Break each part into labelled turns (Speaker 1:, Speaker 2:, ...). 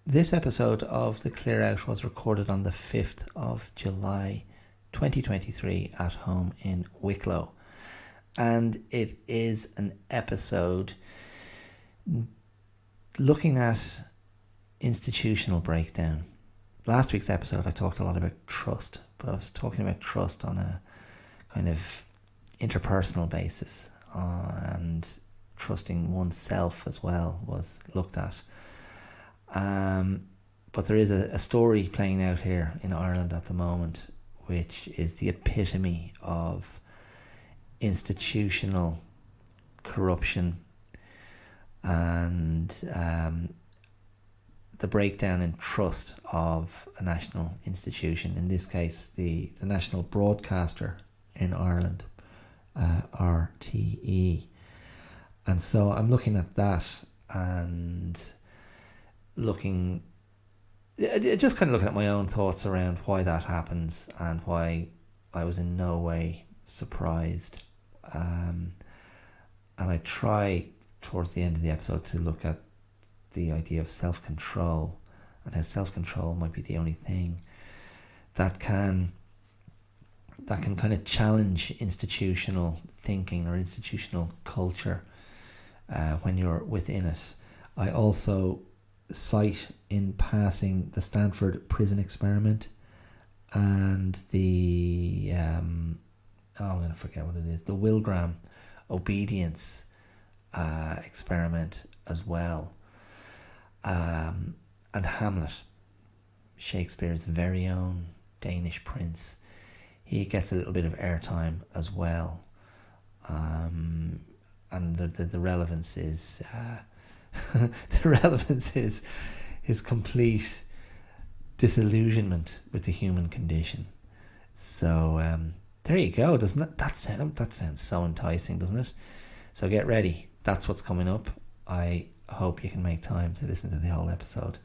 Speaker 1: This episode of The Clear Out was recorded on the 5th of July 2023 at home in Wicklow. And it is an episode looking at institutional breakdown. Last week's episode I talked a lot about trust, but I was talking about trust on a kind of interpersonal basis, and trusting oneself as well was looked at. But there is a story playing out here in Ireland at the moment, which is the epitome of institutional corruption and the breakdown in trust of a national institution, in this case the national broadcaster in Ireland, RTE. And so I'm looking at that and just kind of looking at my own thoughts around why that happens and why I was in no way surprised. And I try towards the end of the episode to look at the idea of self-control and how self-control might be the only thing that can kind of challenge institutional thinking or institutional culture when you're within it. I also cite in passing the Stanford Prison Experiment and the I'm going to forget what it is, the Milgram Obedience Experiment as well, and Hamlet, Shakespeare's very own Danish prince. He gets a little bit of airtime as well, and the relevance is his complete disillusionment with the human condition. So there you go. Doesn't that sounds so enticing, doesn't it? So get ready. That's what's coming up. I hope you can make time to listen to the whole episode,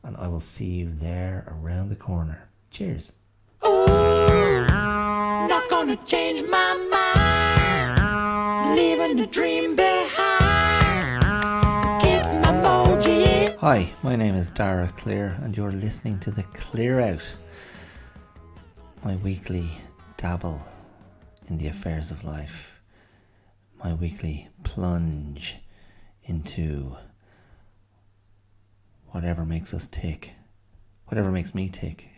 Speaker 1: and I will see you there around the corner. Cheers.
Speaker 2: Ooh, not gonna change my mind, leaving the dream behind, keep my mojo.
Speaker 1: Hi, my name is Dara Clear, and you're listening to The Clear Out, my weekly dabble in the affairs of life, my weekly plunge into whatever makes us tick, whatever makes me tick.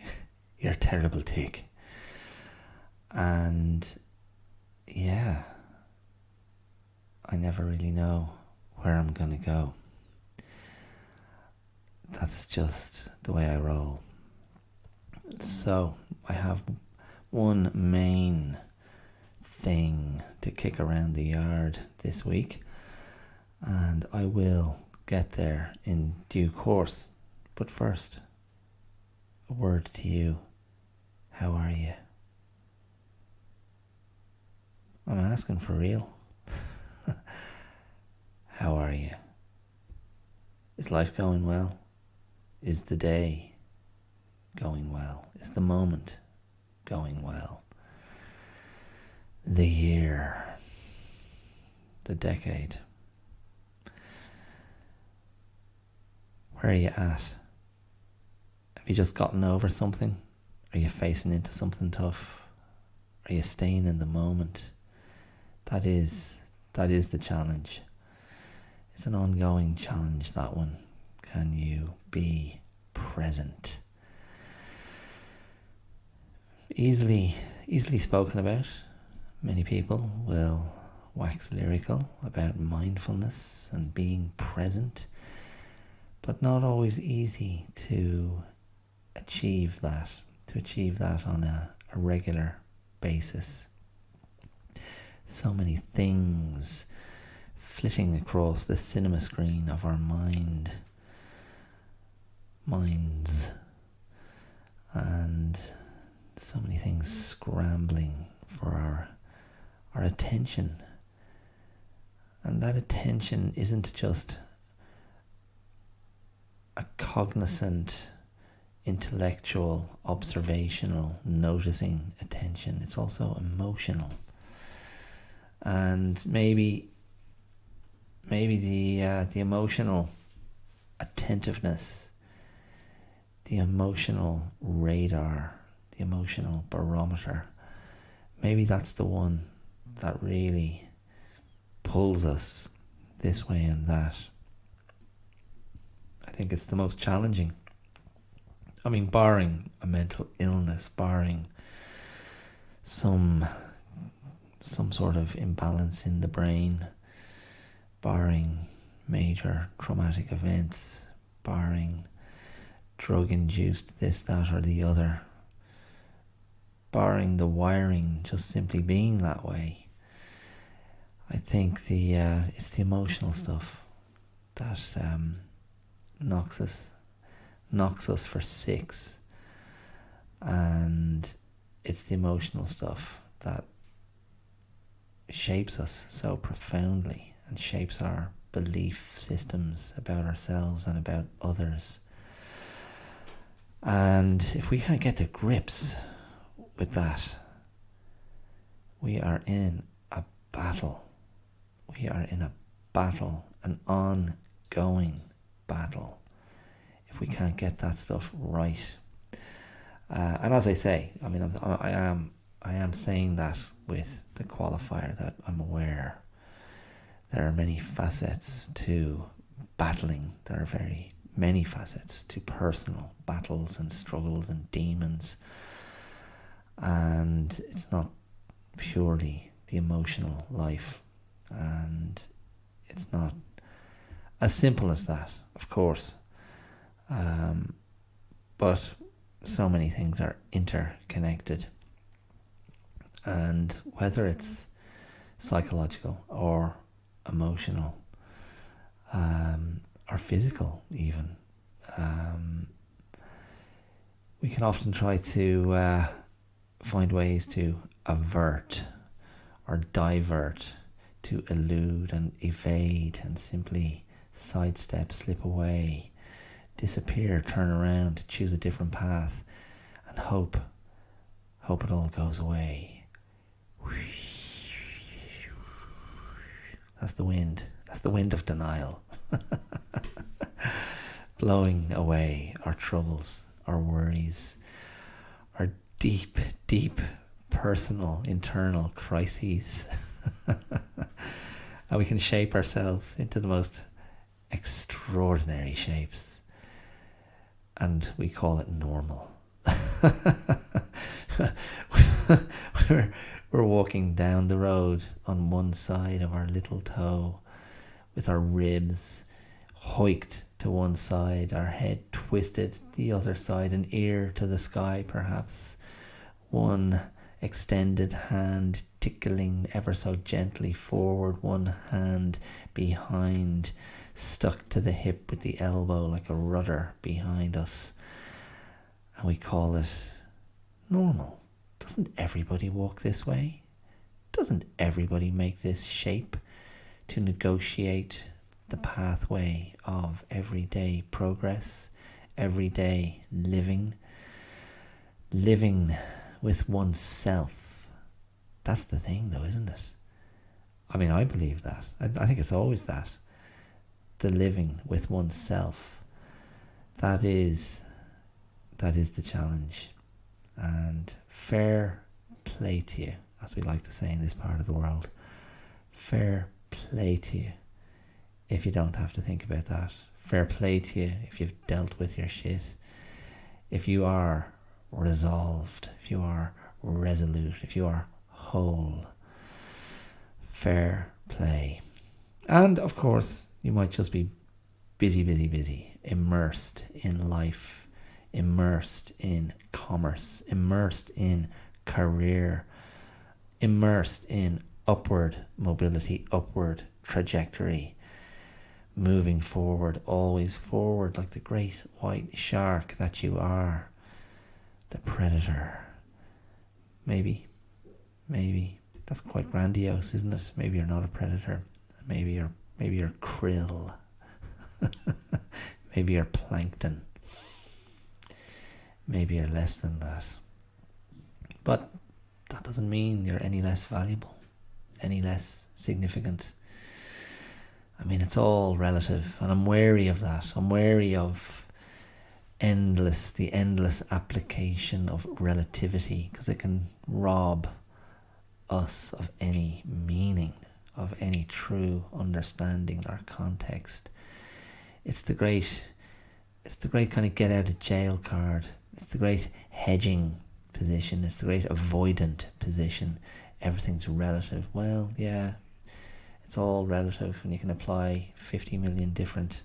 Speaker 1: You're a terrible tick. And yeah, I never really know where I'm gonna go. That's just the way I roll. So I have one main thing to kick around the yard this week, and I will get there in due course. But first, a word to you. How are you? I'm asking for real. How are you? Is life going well? Is the day going well? Is the moment going well? The year, the decade. Where are you at? Have you just gotten over something? Are you facing into something tough? Are you staying in the moment? That is the challenge. It's an ongoing challenge, that one. Can you be present? Easily spoken about. Many people will wax lyrical about mindfulness and being present, but not always easy to achieve that on a regular basis. So many things flitting across the cinema screen of our minds, and so many things scrambling for our attention. And that attention isn't just a cognizant, intellectual, observational, noticing attention. It's also emotional. And maybe the emotional attentiveness the emotional radar, the emotional barometer, maybe that's the one that really pulls us this way and that. I think it's the most challenging. I mean, barring a mental illness, barring some sort of imbalance in the brain, barring major traumatic events, barring drug-induced this, that or the other, barring the wiring just simply being that way, I think it's the emotional stuff that knocks us for six, and it's the emotional stuff that shapes us so profoundly and shapes our belief systems about ourselves and about others. And if we can't get to grips with that, we are in a battle. We are in a battle, an ongoing battle, if we can't get that stuff right. And as I say, I mean, I am saying that with the qualifier that I'm aware there are many facets to battling. There are very many facets to personal battles and struggles and demons. And it's not purely the emotional life. And it's not as simple as that, of course. But so many things are interconnected. And whether it's psychological or emotional, or physical even, we can often try to find ways to avert or divert, to elude and evade and simply sidestep, slip away, disappear, turn around, choose a different path and hope it all goes away. That's the wind. That's the wind of denial. Blowing away our troubles, our worries, our deep, deep personal, internal crises. And we can shape ourselves into the most extraordinary shapes. And we call it normal. We're walking down the road on one side of our little toe, with our ribs hoiked to one side, our head twisted the other side, an ear to the sky perhaps, one extended hand tickling ever so gently forward, one hand behind, stuck to the hip with the elbow like a rudder behind us. And we call it normal. Doesn't everybody walk this way? Doesn't everybody make this shape to negotiate the pathway of everyday progress, everyday living with oneself? That's the thing though, isn't it? I mean, I believe that. I think it's always that. The living with oneself. That is the challenge. And fair play to you, as we like to say in this part of the world. Fair play to you if you don't have to think about that. Fair play to you if you've dealt with your shit. If you are resolved, if you are resolute, if you are whole. Fair play. And of course, you might just be busy, immersed in life, immersed in commerce, immersed in career, immersed in upward mobility, upward trajectory, moving forward, always forward like the great white shark that you are, the predator. Maybe that's quite grandiose, isn't it? Maybe you're not a predator. Maybe you're krill. Maybe you're plankton. Maybe you're less than that. But that doesn't mean you're any less valuable, any less significant. I mean, it's all relative, and I'm wary of that. I'm wary of the endless application of relativity, because it can rob us of any meaning, of any true understanding or context. It's the great kind of get out of jail card. It's the great hedging position. It's the great avoidant position. Everything's relative. Well, yeah, it's all relative, and you can apply 50 million different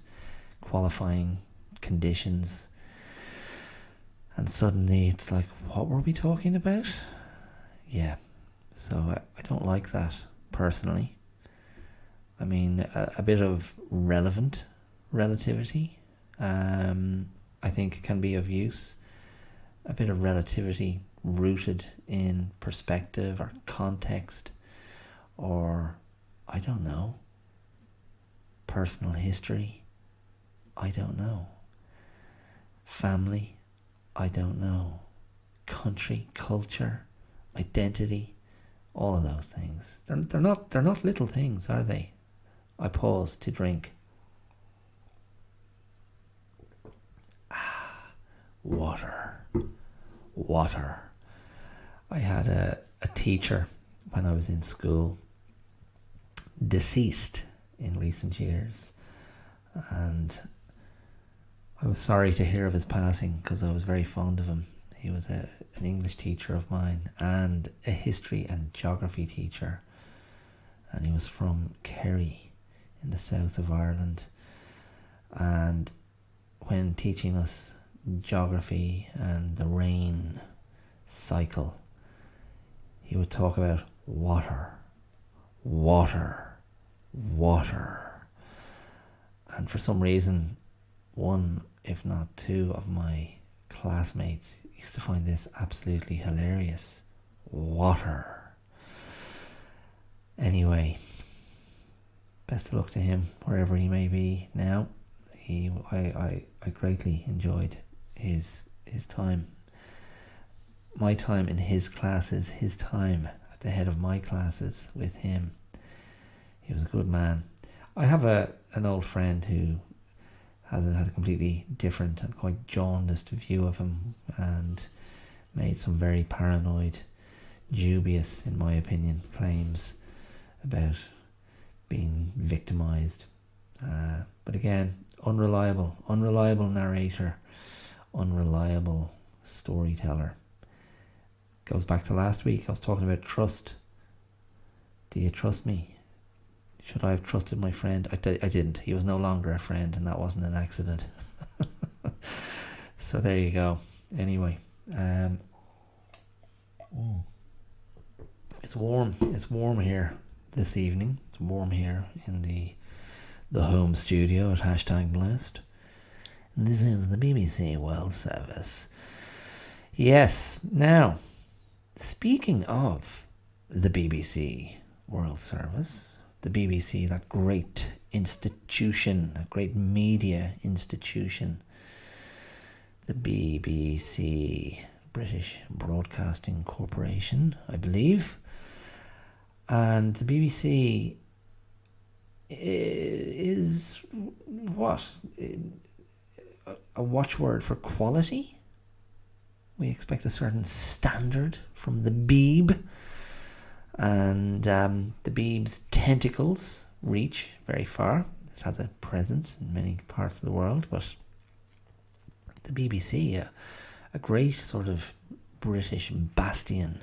Speaker 1: qualifying conditions, and suddenly it's like, what were we talking about? Yeah, so I don't like that personally. I mean, a bit of relevant relativity, I think, can be of use. A bit of relativity rooted in perspective or context, or, I don't know, personal history, I don't know, family, I don't know, country, culture, identity, all of those things. They're not little things, are they? I pause to drink. Water. I had a teacher when I was in school, deceased in recent years, and I was sorry to hear of his passing because I was very fond of him. He was an English teacher of mine and a history and geography teacher, and he was from Kerry in the south of Ireland. And when teaching us geography and the rein cycle, he would talk about water. And for some reason, one, if not two, of my classmates used to find this absolutely hilarious. Water. Anyway, best of luck to him wherever he may be now. I greatly enjoyed his time. My time in his classes, his time at the head of my classes with him. He was a good man. I have an old friend who had a completely different and quite jaundiced view of him, and made some very paranoid, dubious, in my opinion, claims about being victimised. But again, unreliable narrator, unreliable storyteller. Goes back to last week. I was talking about trust. Do you trust me? Should I have trusted my friend? I didn't. He was no longer a friend, and that wasn't an accident. So there you go. Anyway, it's warm. It's warm here this evening. It's warm here in the home studio at #blessed. And this is the BBC World Service. Yes. Now, speaking of the BBC World Service, the BBC, that great institution, that great media institution, the BBC, British Broadcasting Corporation, I believe. And the BBC is what? A watchword for quality? We expect a certain standard from the Beeb, and the Beeb's tentacles reach very far. It has a presence in many parts of the world, but the BBC, a great sort of British bastion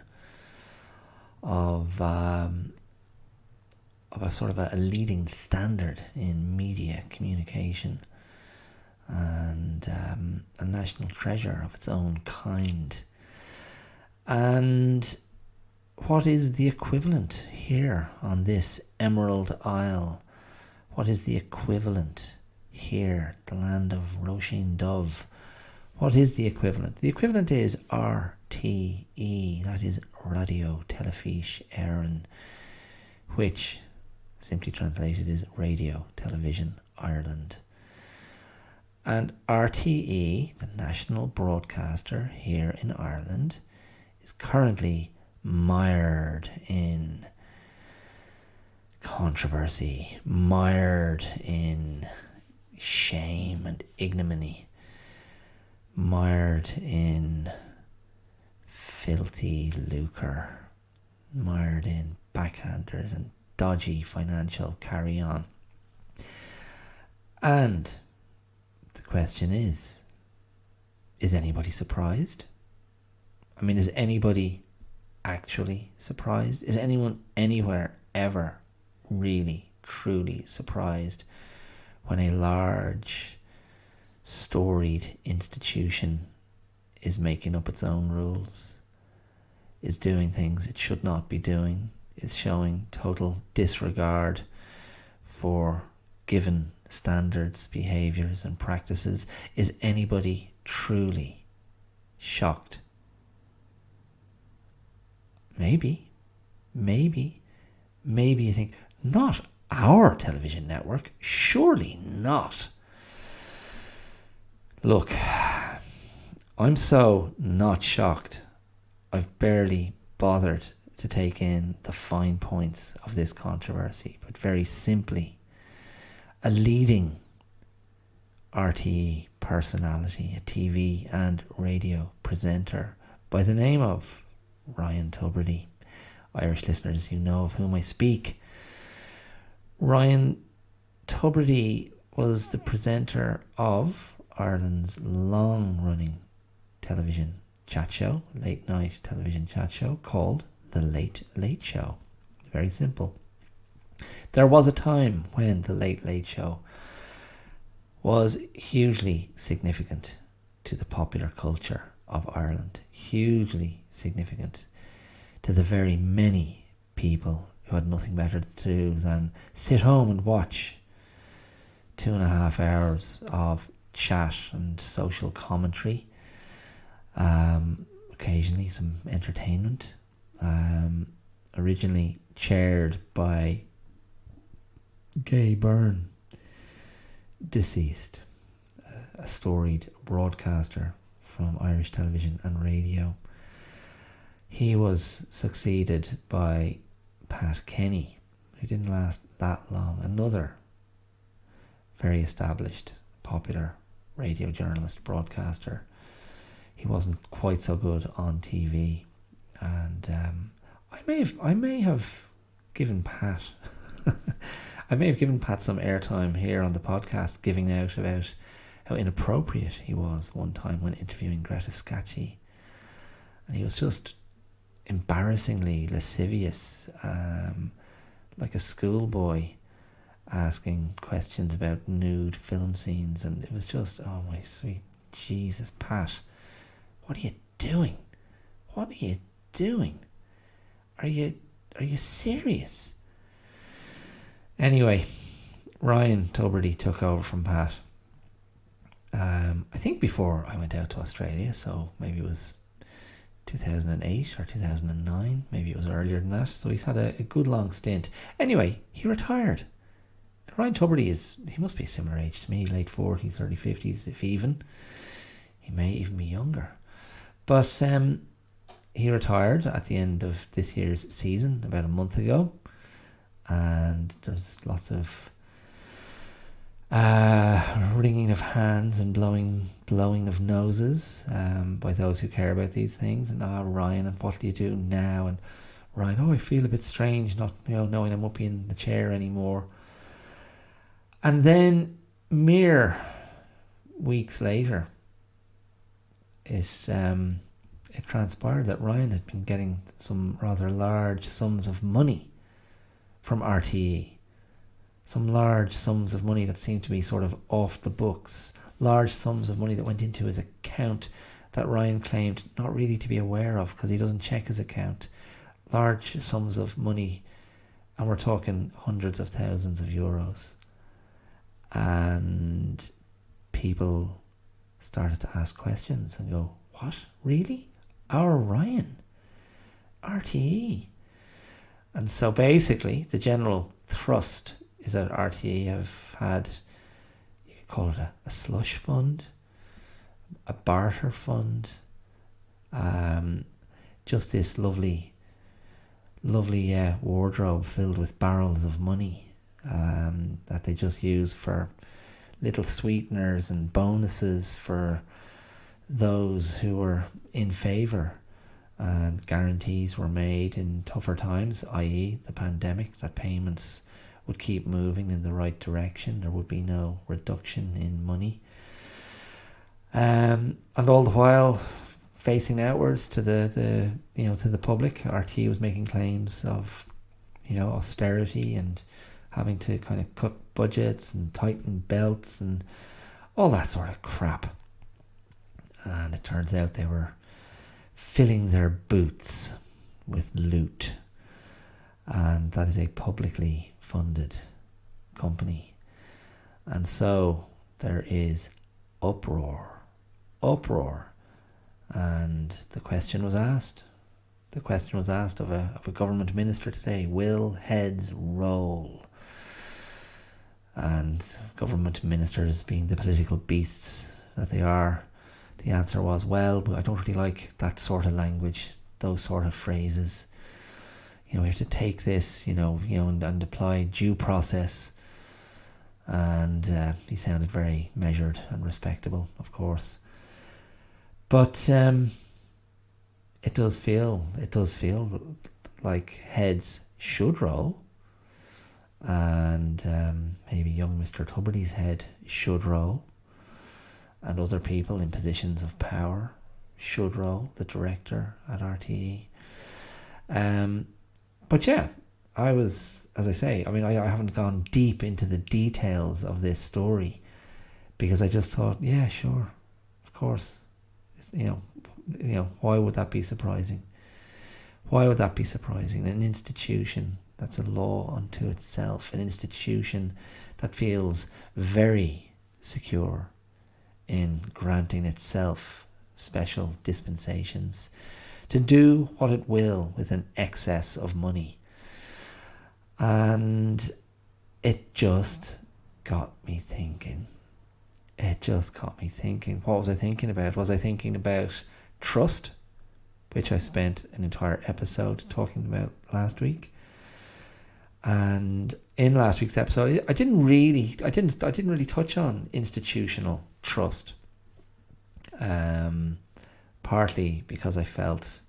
Speaker 1: of a sort of a leading standard in media communication, and a national treasure of its own kind. And what is the equivalent here on this Emerald Isle? What is the equivalent here, the land of Roisin Dove? What is the equivalent? The equivalent is RTE, that is Radio Telefís Éireann, which simply translated is Radio Television Ireland. And RTE, the national broadcaster here in Ireland, is currently mired in controversy, mired in shame and ignominy, mired in filthy lucre, mired in backhanders and dodgy financial carry-on. And the question is anybody surprised? I mean, is anybody actually surprised? Is anyone anywhere ever really, truly surprised when a large, storied institution is making up its own rules, is doing things it should not be doing, is showing total disregard for given standards, behaviours and practices? Is anybody truly shocked? Maybe you think, not our television network, surely not. Look, I'm so not shocked, I've barely bothered to take in the fine points of this controversy, but very simply, a leading RTE personality, a TV and radio presenter by the name of Ryan Tubridy. Irish listeners, you know of whom I speak. Ryan Tubridy was the presenter of Ireland's long-running television chat show, late night television chat show called The Late Late Show. Very simple. There was a time when The Late Late Show was hugely significant to the popular culture of Ireland, hugely significant to the very many people who had nothing better to do than sit home and watch 2.5 hours of chat and social commentary, occasionally some entertainment, originally chaired by Gay Byrne, deceased, a storied broadcaster from Irish television and radio. He was succeeded by Pat Kenny, who didn't last that long, another very established, popular radio journalist, broadcaster. He wasn't quite so good on TV, and I may have given Pat some airtime here on the podcast, giving out about how inappropriate he was one time when interviewing Greta Scacchi, and he was just embarrassingly lascivious, like a schoolboy asking questions about nude film scenes, and it was just, oh my sweet Jesus, Pat, what are you doing? What are you doing? Are you serious? Anyway, Ryan Tubridy took over from Pat, I think before I went out to Australia, so maybe it was 2008 or 2009, maybe it was earlier than that, so he's had a good long stint. Anyway, he retired. Ryan Tubridy he must be a similar age to me, late 40s, early 50s, if even. He may even be younger. But he retired at the end of this year's season, about a month ago, and there's lots of wringing of hands and blowing of noses by those who care about these things. And Ryan, and what do you do now? And Ryan, I feel a bit strange not knowing I'm up in the chair anymore. And then mere weeks later, it transpired that Ryan had been getting some rather large sums of money from RTE. Some large sums of money that seemed to be sort of off the books. Large sums of money that went into his account that Ryan claimed not really to be aware of because he doesn't check his account. Large sums of money, and we're talking hundreds of thousands of euros. And people started to ask questions and go, what? Really? Our Ryan? RTE? And so basically the general thrust is that RTE have had, you could call it a slush fund, a barter fund, just this lovely wardrobe filled with barrels of money that they just use for little sweeteners and bonuses for those who were in favour, and guarantees were made in tougher times, i.e. the pandemic, that payments would keep moving in the right direction. There would be no reduction in money. And all the while, facing outwards to the to the public, RT was making claims of austerity and having to kind of cut budgets and tighten belts and all that sort of crap. And it turns out they were filling their boots with loot, and that is a publicly funded company. And so there is uproar, and the question was asked of a government minister today: will heads roll? And government ministers, being the political beasts that they are, the answer was, well, I don't really like that sort of language, those sort of phrases. We have to take this, and apply due process. And he sounded very measured and respectable, of course. But it does feel like heads should roll, and maybe young Mr. Tubridy's head should roll, and other people in positions of power should roll, the director at RTE. But yeah, I was, as I say, I haven't gone deep into the details of this story because I just thought, yeah, sure, of course, why would that be surprising? Why would that be surprising? An institution that's a law unto itself, an institution that feels very secure in granting itself special dispensations to do what it will with an excess of money. And it just got me thinking. What was I thinking about? Was I thinking about trust, which I spent an entire episode talking about last week? And in last week's episode, I didn't really touch on institutional trust. Partly because I felt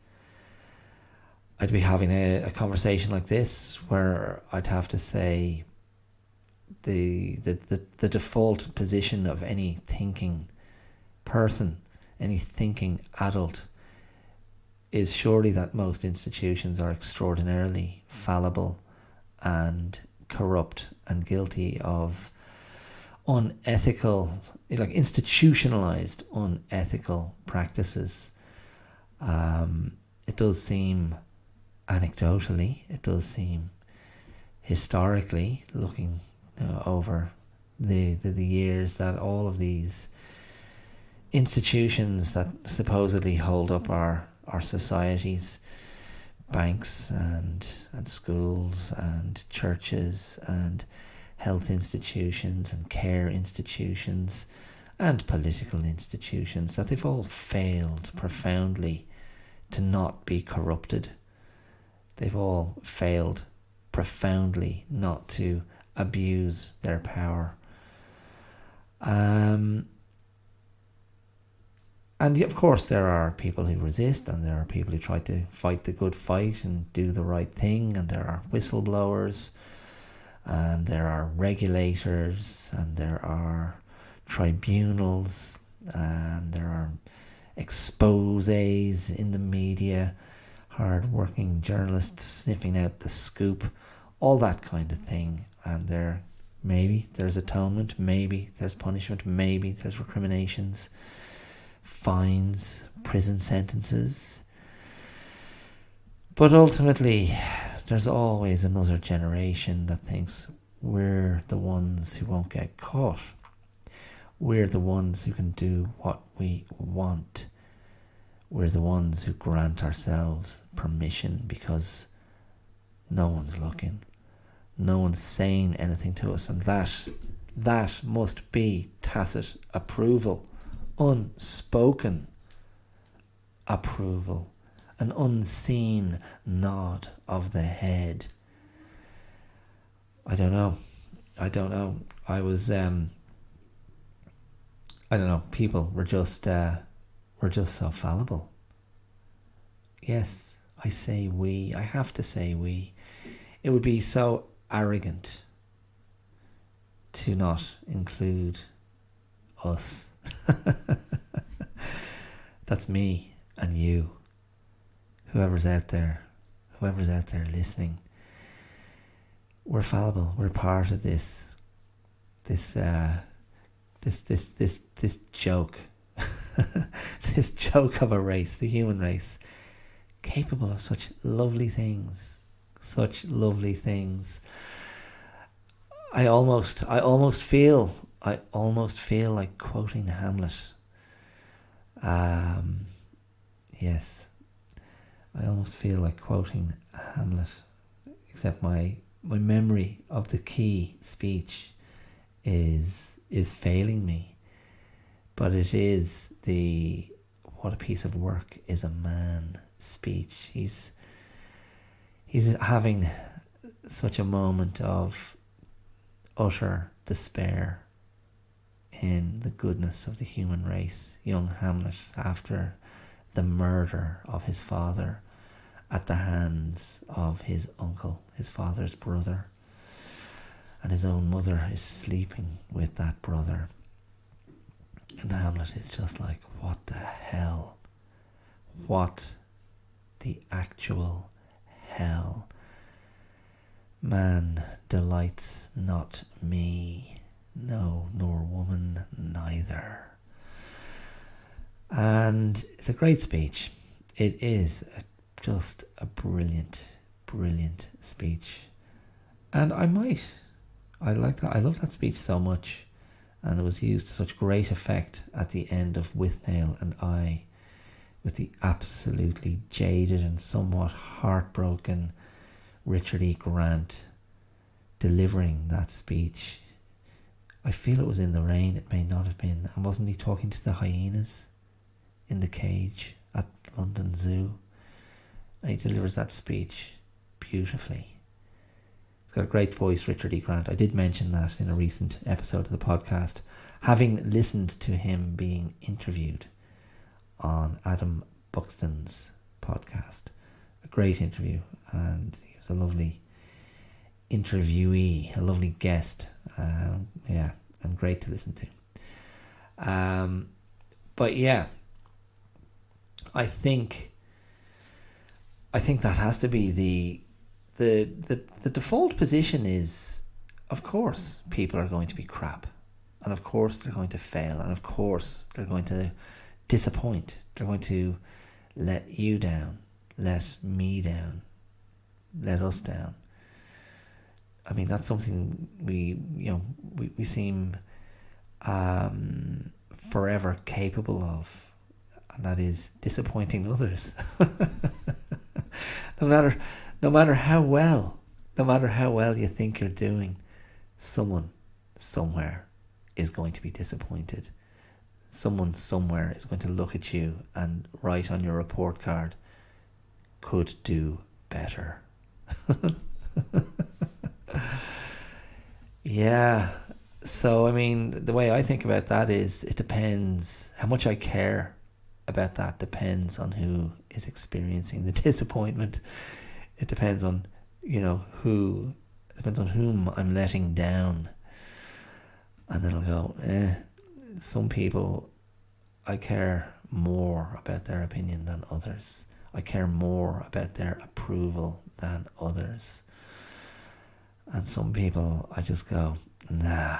Speaker 1: I'd be having a conversation like this where I'd have to say the default position of any thinking person, any thinking adult, is surely that most institutions are extraordinarily fallible and corrupt and guilty of unethical, like institutionalized unethical practices. It does seem, anecdotally, it does seem historically, looking over the years, that all of these institutions that supposedly hold up our societies, banks and schools and churches and health institutions and care institutions and political institutions, that they've all failed profoundly to not be corrupted. They've all failed profoundly not to abuse their power. And of course there are people who resist, and there are people who try to fight the good fight and do the right thing, and there are whistleblowers, and there are regulators, and there are tribunals, and there are exposés in the media, hard-working journalists sniffing out the scoop, all that kind of thing. And there's atonement, maybe there's punishment, maybe there's recriminations, fines, prison sentences. But ultimately, there's always another generation that thinks we're the ones who won't get caught. We're the ones who can do what we want. We're the ones who grant ourselves permission because no one's looking. No one's saying anything to us, and that must be tacit approval, unspoken approval, an unseen nod of the head. I don't know. I was, I don't know, people were just we're just so fallible. Yes, I say we. I have to say we. It would be so arrogant to not include us. That's me and you. Whoever's out there listening. We're fallible. We're part of this joke. This joke of a race, the human race, capable of such lovely things. I almost feel like quoting Hamlet. Yes, I almost feel like quoting Hamlet, except my memory of the key speech is failing me. But it is the "what a piece of work is a man" speech. He's having such a moment of utter despair in the goodness of the human race, young Hamlet, after the murder of his father at the hands of his uncle, his father's brother, and his own mother is sleeping with that brother. And Hamlet is just like, what the hell? What the actual hell? Man delights not me, no, nor woman neither. And it's a great speech. It is just a brilliant speech. And I like that. I love that speech so much. And it was used to such great effect at the end of Withnail and I, with the absolutely jaded and somewhat heartbroken Richard E. Grant delivering that speech. I feel it was in the rain, it may not have been. And wasn't he talking to the hyenas in the cage at London Zoo? And he delivers that speech beautifully. He's got a great voice, Richard E. Grant. I did mention that in a recent episode of the podcast, having listened to him being interviewed on Adam Buxton's podcast. A great interview, and he was a lovely interviewee, a lovely guest. And great to listen to. But yeah, I think that has to be the default position is, of course, people are going to be crap, and of course they're going to fail, and of course they're going to disappoint. They're going to let you down, let me down, let us down. I mean, that's something we seem forever capable of, and that is disappointing others. No matter how well you think you're doing, someone somewhere is going to be disappointed. Someone somewhere is going to look at you and write on your report card, "Could do better." Yeah. So, I mean, the way I think about that is, it depends. How much I care about that depends on who is experiencing the disappointment. It depends on, whom I'm letting down. And then I'll go, some people, I care more about their opinion than others. I care more about their approval than others. And some people, I just go, nah,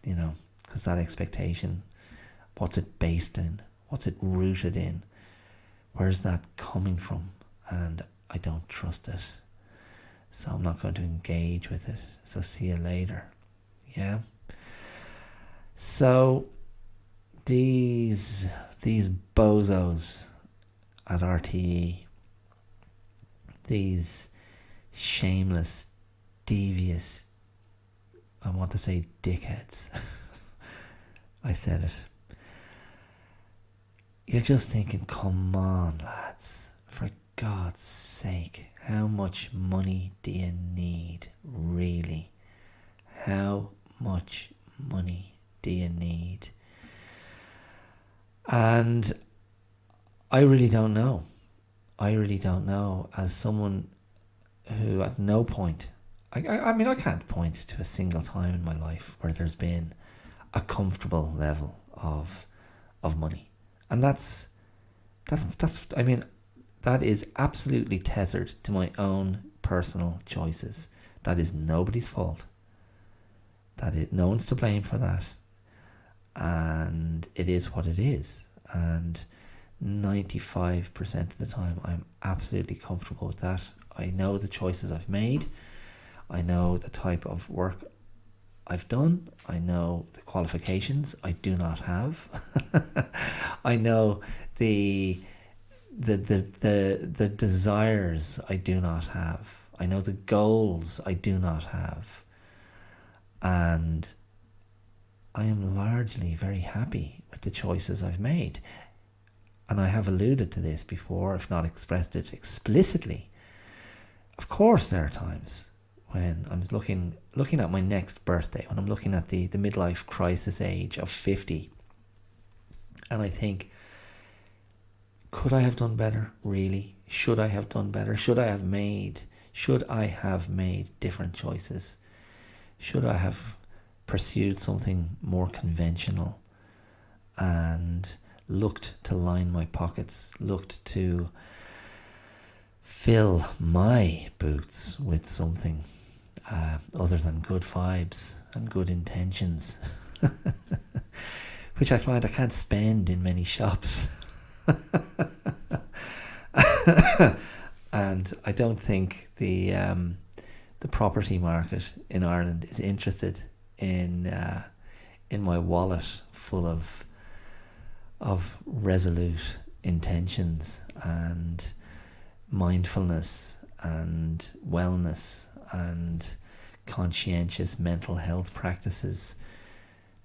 Speaker 1: because that expectation, what's it based in? What's it rooted in? Where's that coming from? And I don't trust it. So I'm not going to engage with it. So see you later. Yeah. So these bozos at RTE, these shameless, devious, I want to say dickheads. I said it. You're just thinking, come on, lads, for God's sake, how much money do you need, really? How much money do you need? And I really don't know. I really don't know, as someone who at no point, I mean, I can't point to a single time in my life where there's been a comfortable level of money. And that's I mean, that is absolutely tethered to my own personal choices. That is nobody's fault. No one's to blame for that. And it is what it is. And 95% of the time I'm absolutely comfortable with that. I know the choices I've made. I know the type of work I've done. I know the qualifications I do not have. I know the desires I do not have. I know the goals I do not have. And I am largely very happy with the choices I've made. And I have alluded to this before, if not expressed it explicitly. Of course there are times when I'm looking at my next birthday, when I'm looking at the midlife crisis age of 50, and I think, could I have done better, really? Should I have done better? Should I have made different choices? Should I have pursued something more conventional and looked to line my pockets, looked to fill my boots with something other than good vibes and good intentions, which I find I can't spend in many shops. And I don't think the property market in Ireland is interested in my wallet full of resolute intentions and mindfulness and wellness and conscientious mental health practices.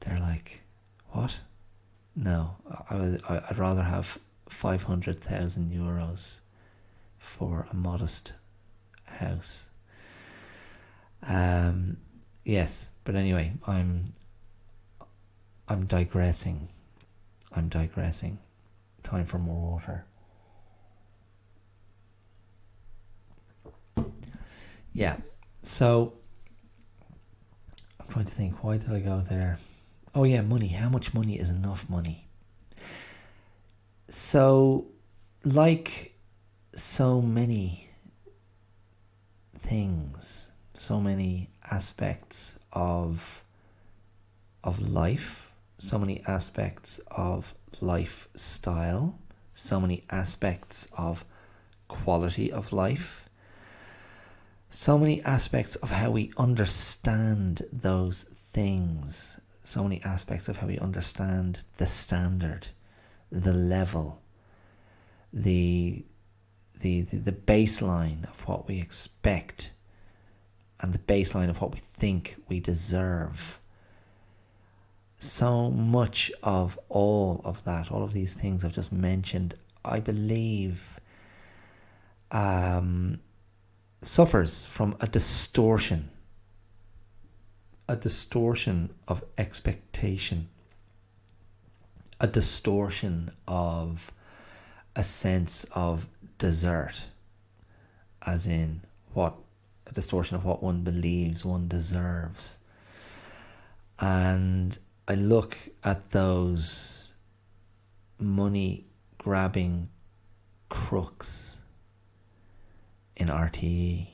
Speaker 1: They're like, what? No, I'd rather have 500,000 euros for a modest house. Yes, but anyway, I'm digressing. Time for more water. Yeah, so I'm trying to think, why did I go there? Oh yeah, money. How much money is enough money? So, like so many things, so many aspects of life, so many aspects of lifestyle, so many aspects of quality of life, so many aspects of how we understand those things, so many aspects of how we understand the standard, the level, the baseline of what we expect and the baseline of what we think we deserve. So much of all of that, all of these things I've just mentioned, I believe suffers from a distortion of expectation, a distortion of a sense of desert, as in a distortion of what one believes one deserves. And I look at those money grabbing crooks in RTE,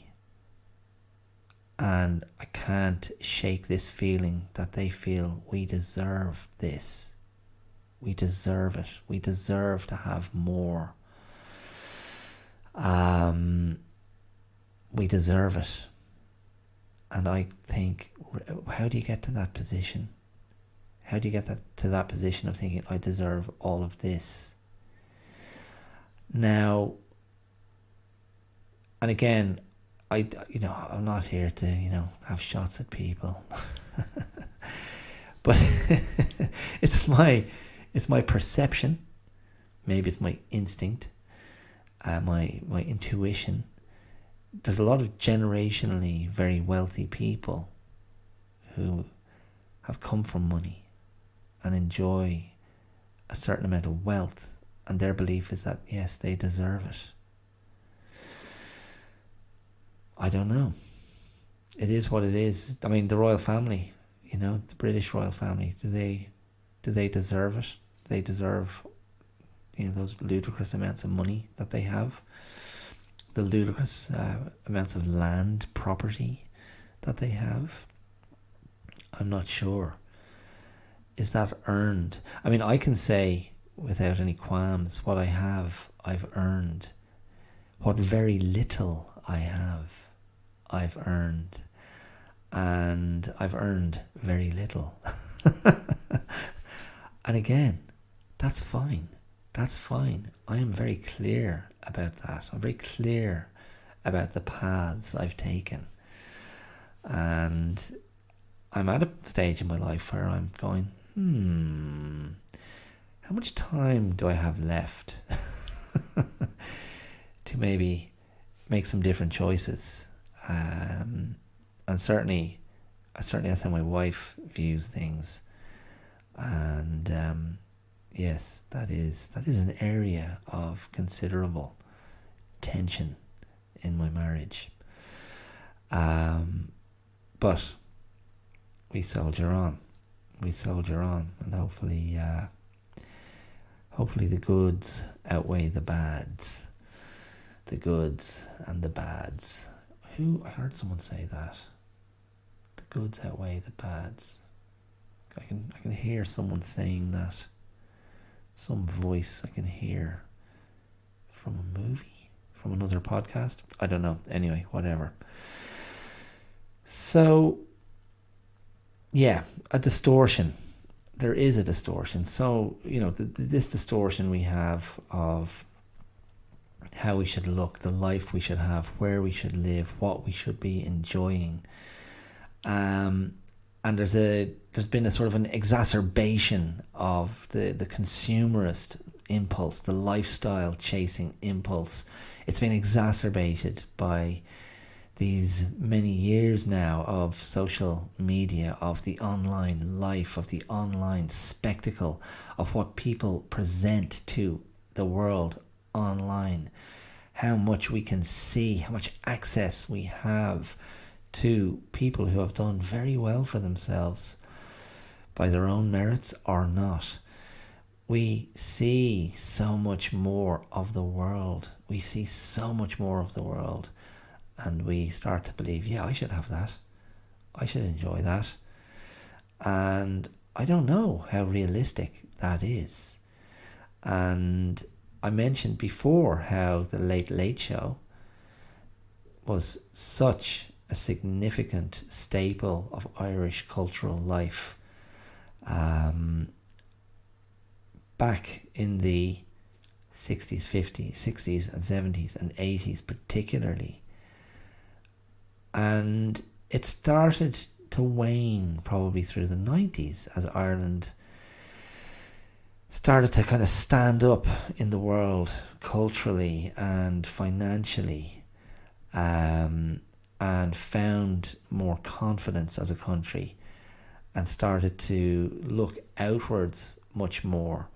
Speaker 1: and I can't shake this feeling that they feel we deserve this. We deserve it. We deserve to have more. We deserve it. And I think, how do you get to that position? How do you get to that position of thinking, I deserve all of this? Now, and again, I'm not here to, have shots at people. But it's my perception. Maybe it's my instinct, my intuition. There's a lot of generationally very wealthy people who have come from money and enjoy a certain amount of wealth, and their belief is that, yes, they deserve it. I don't know. It is what it is. I mean, the royal family, the British royal family, do they deserve it? Do they deserve, those ludicrous amounts of money that they have? The ludicrous amounts of land property that they have? I'm not sure. Is that earned? I mean, I can say without any qualms what I've earned. What very little I have, I've earned. And I've earned very little. And again, that's fine. That's fine. I am very clear about that. I'm very clear about the paths I've taken. And I'm at a stage in my life where I'm going, how much time do I have left to maybe make some different choices? And certainly that's how my wife views things. And yes, that is an area of considerable tension in my marriage. But we soldier on, and hopefully the goods outweigh the bads. The goods and the bads. I heard someone say that. The goods outweigh the bads. I can hear someone saying that. Some voice I can hear from a movie, from another podcast. I don't know. Anyway, whatever. So, yeah, a distortion. There is a distortion. So, this distortion we have of how we should look, the life we should have, where we should live, what we should be enjoying. And there's been a sort of an exacerbation of the consumerist impulse, the lifestyle chasing impulse. It's been exacerbated by these many years now of social media, of the online life, of the online spectacle, of what people present to the world online, how much we can see, how much access we have to people who have done very well for themselves by their own merits or not. We see so much more of the world. We see so much more of the world. And we start to believe, yeah, I should have that. I should enjoy that. And I don't know how realistic that is. And I mentioned before how the Late Late Show was such a significant staple of Irish cultural life back in the 60s, 50s, 60s and 70s and 80s particularly. And it started to wane probably through the 90s as Ireland started to kind of stand up in the world culturally and financially, and found more confidence as a country and started to look outwards much more.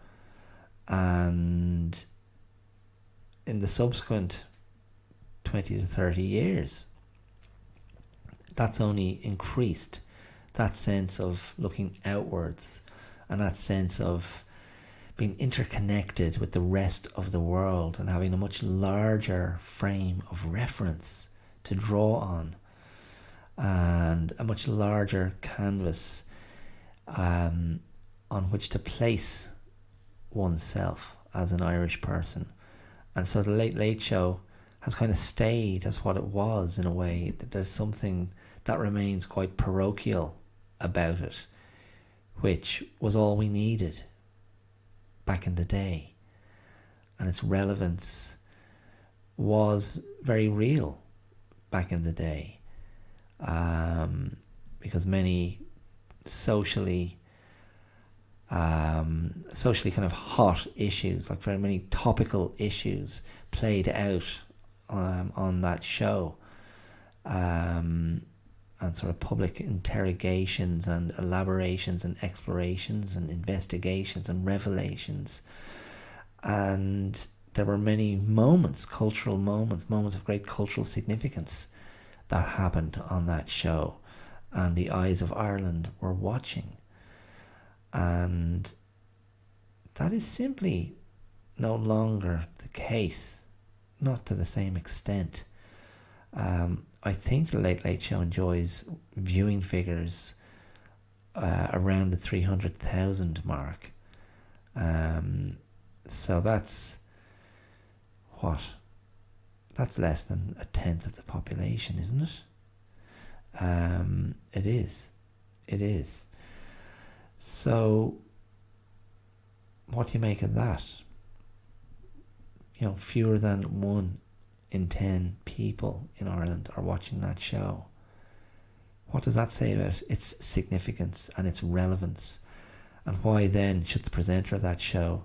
Speaker 1: And in the subsequent 20 to 30 years, that's only increased that sense of looking outwards and that sense of being interconnected with the rest of the world and having a much larger frame of reference to draw on and a much larger canvas on which to place oneself as an Irish person. And so the Late Late Show has kind of stayed as what it was in a way. There's something that remains quite parochial about it, which was all we needed back in the day. And its relevance was very real back in the day, because many socially kind of hot issues, like very many topical issues, played out on that show, sort of public interrogations and elaborations and explorations and investigations and revelations. And there were many moments, cultural moments of great cultural significance that happened on that show. And the eyes of Ireland were watching. And that is simply no longer the case, not to the same extent. I think the Late Late Show enjoys viewing figures around the 300,000 mark. So that's what? That's less than a tenth of the population, isn't it? It is. It is. So what do you make of that? You know, fewer than 1 in 10 people in Ireland are watching that show. What does that say about its significance and its relevance? And why then should the presenter of that show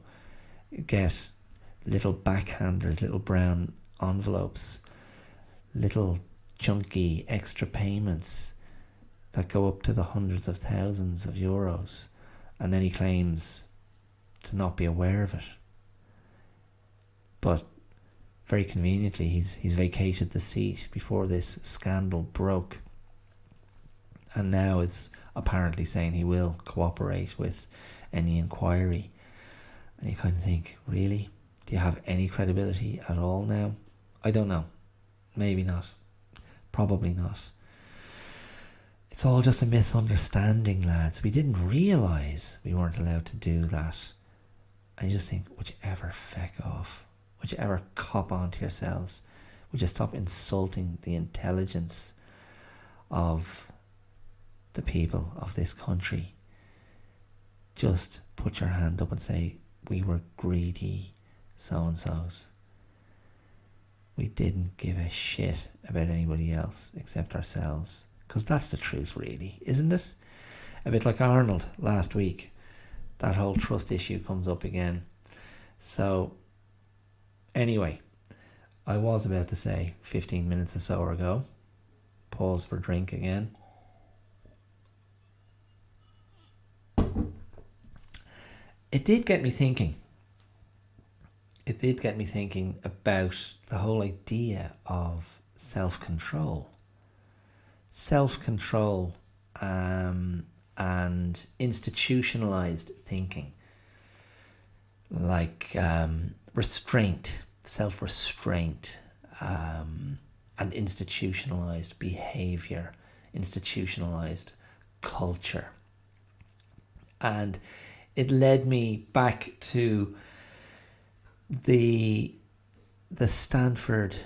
Speaker 1: get little backhanders, little brown envelopes, little chunky extra payments that go up to the hundreds of thousands of euros, and then he claims to not be aware of it? But very conveniently, he's vacated the seat before this scandal broke, and now is apparently saying he will cooperate with any inquiry. And you kind of think, really? Do you have any credibility at all now? I don't know. Maybe not. Probably not. It's all just a misunderstanding, lads. We didn't realise we weren't allowed to do that. And you just think, would you ever feck off? Would you ever cop on to yourselves? Would you stop insulting the intelligence of the people of this country? Just put your hand up and say, we were greedy so-and-sos. We didn't give a shit about anybody else except ourselves. Because that's the truth, really, isn't it? A bit like Arnold last week. That whole trust issue comes up again. So, anyway, I was about to say 15 minutes or so ago. Pause for drink again. It did get me thinking. It did get me thinking about the whole idea of self-control. Self-control and institutionalized thinking. Like restraint, self-restraint, and institutionalized behaviour, institutionalized culture. And it led me back to the Stanford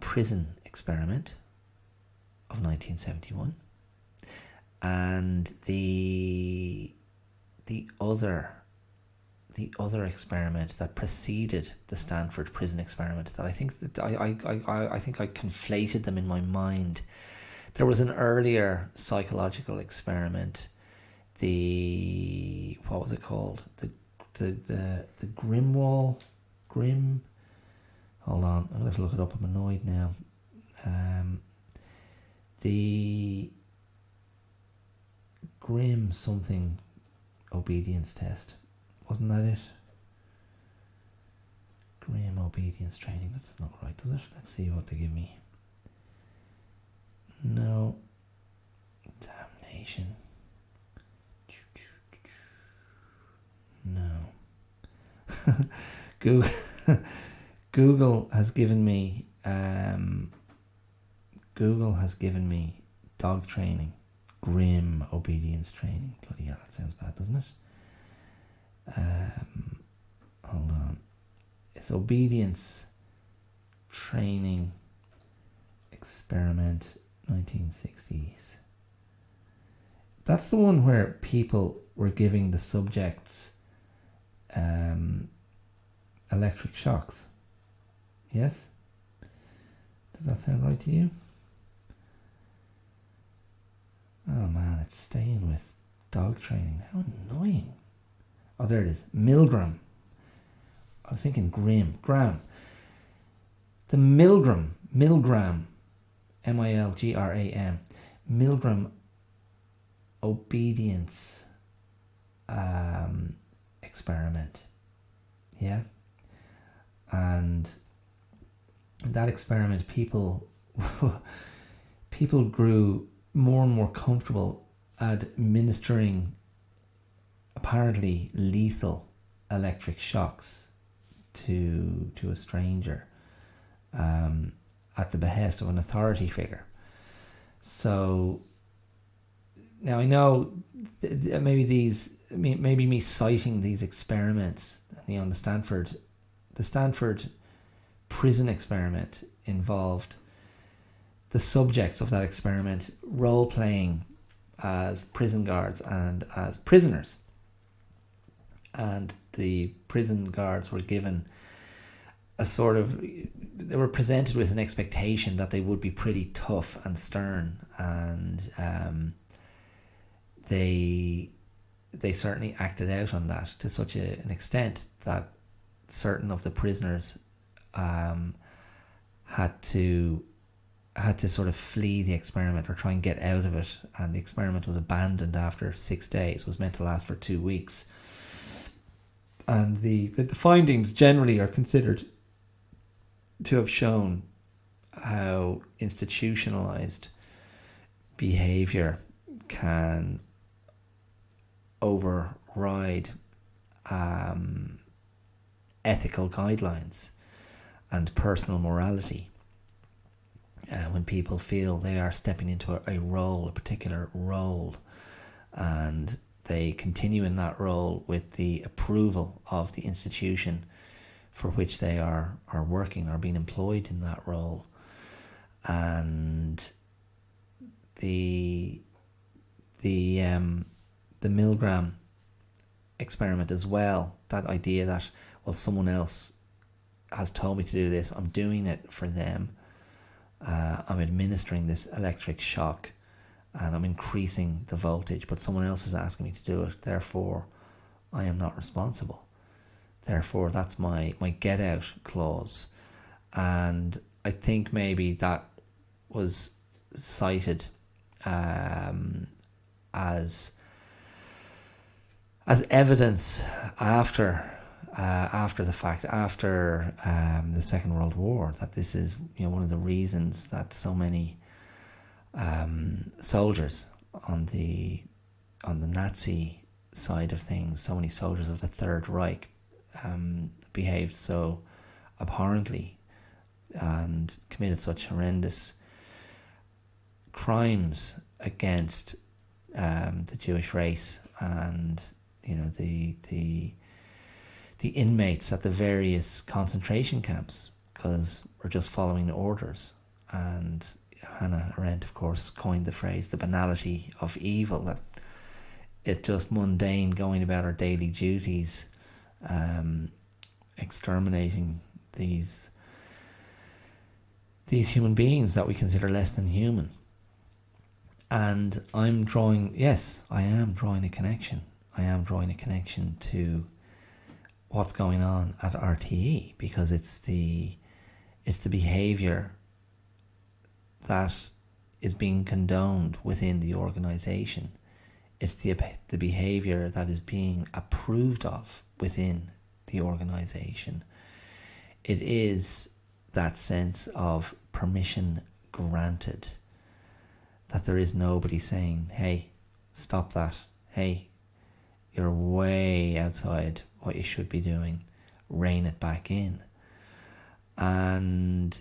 Speaker 1: Prison Experiment of 1971 and the other experiment that preceded the Stanford Prison Experiment. That I think that I think I conflated them in my mind. There was an earlier psychological experiment. What was it called? The Grim. Hold on, I'm gonna have to look it up. I'm annoyed now. The Grim something obedience test. Wasn't that it? Grim obedience training. That's not right, does it? Let's see what they give me. No. Damnation. No. Google has given me dog training, Grim obedience training. Bloody hell, that sounds bad, doesn't it? Hold on. It's obedience training experiment 1960s. That's the one where people were giving the subjects electric shocks. Yes? Does that sound right to you? Oh man, it's staying with dog training. How annoying. Oh, there it is. Milgram. I was thinking Graham. The Milgram, Milgram, Milgram Obedience Experiment. Yeah. And that experiment, people grew more and more comfortable administering apparently lethal electric shocks to a stranger at the behest of an authority figure. So now I know maybe me citing these experiments, the Stanford Prison Experiment involved the subjects of that experiment role-playing as prison guards and as prisoners. And the prison guards were given they were presented with an expectation that they would be pretty tough and stern, and they certainly acted out on that to such an extent that certain of the prisoners had to sort of flee the experiment or try and get out of it, and the experiment was abandoned after 6 days. It was meant to last for 2 weeks, and the findings generally are considered to have shown how institutionalized behaviour can override ethical guidelines and personal morality. When people feel they are stepping into a particular role, and they continue in that role with the approval of the institution for which they are working or being employed in that role. And the Milgram experiment as well, that idea that, well, someone else has told me to do this, I'm doing it for them, I'm administering this electric shock and I'm increasing the voltage, but someone else is asking me to do it, therefore I am not responsible. Therefore, that's my get out clause. And I think maybe that was cited as evidence after the fact, after the Second World War, that this is one of the reasons that so many soldiers on the Nazi side of things, so many soldiers of the Third Reich behaved so abhorrently and committed such horrendous crimes against the Jewish race and the inmates at the various concentration camps, because we're just following orders. And Hannah Arendt, of course, coined the phrase the banality of evil, that it's just mundane going about our daily duties, exterminating these human beings that we consider less than human. And I am drawing a connection. I am drawing a connection to what's going on at RTE, because it's the behaviour that is being condoned within the organisation. It's the behaviour that is being approved of within the organisation. It is that sense of permission granted, that there is nobody saying, hey, stop that, hey, you're way outside what you should be doing, rein it back in. And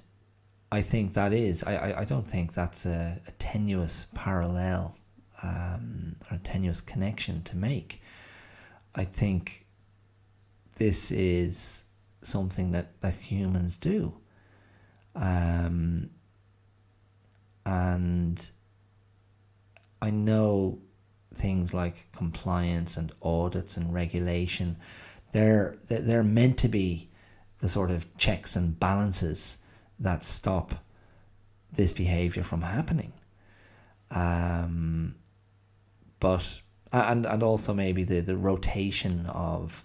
Speaker 1: I think that is, I don't think that's a tenuous parallel or a tenuous connection to make. I think this is something that humans do. And I know things like compliance and audits and regulation, they're meant to be the sort of checks and balances that stop this behaviour from happening. But also maybe the rotation of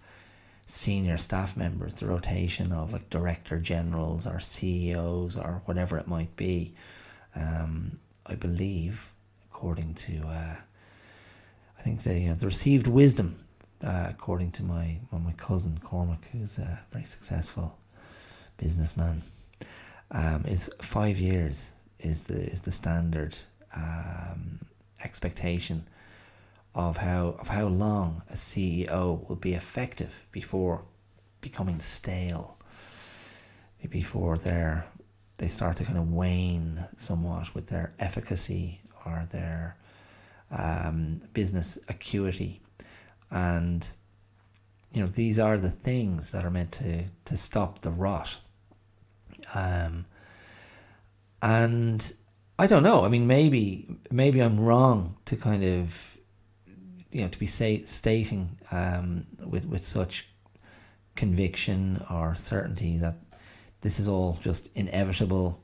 Speaker 1: senior staff members, the rotation of like director generals or CEOs or whatever it might be. I believe, according to I think the received wisdom, according to my cousin Cormac, who's a very successful businessman, is 5 years is the standard expectation of how long a CEO will be effective before becoming stale, before they start to kind of wane somewhat with their efficacy or their business acuity. And these are the things that are meant to stop the rot. And I don't know. I mean, maybe I'm wrong to kind of to be stating with such conviction or certainty that this is all just inevitable,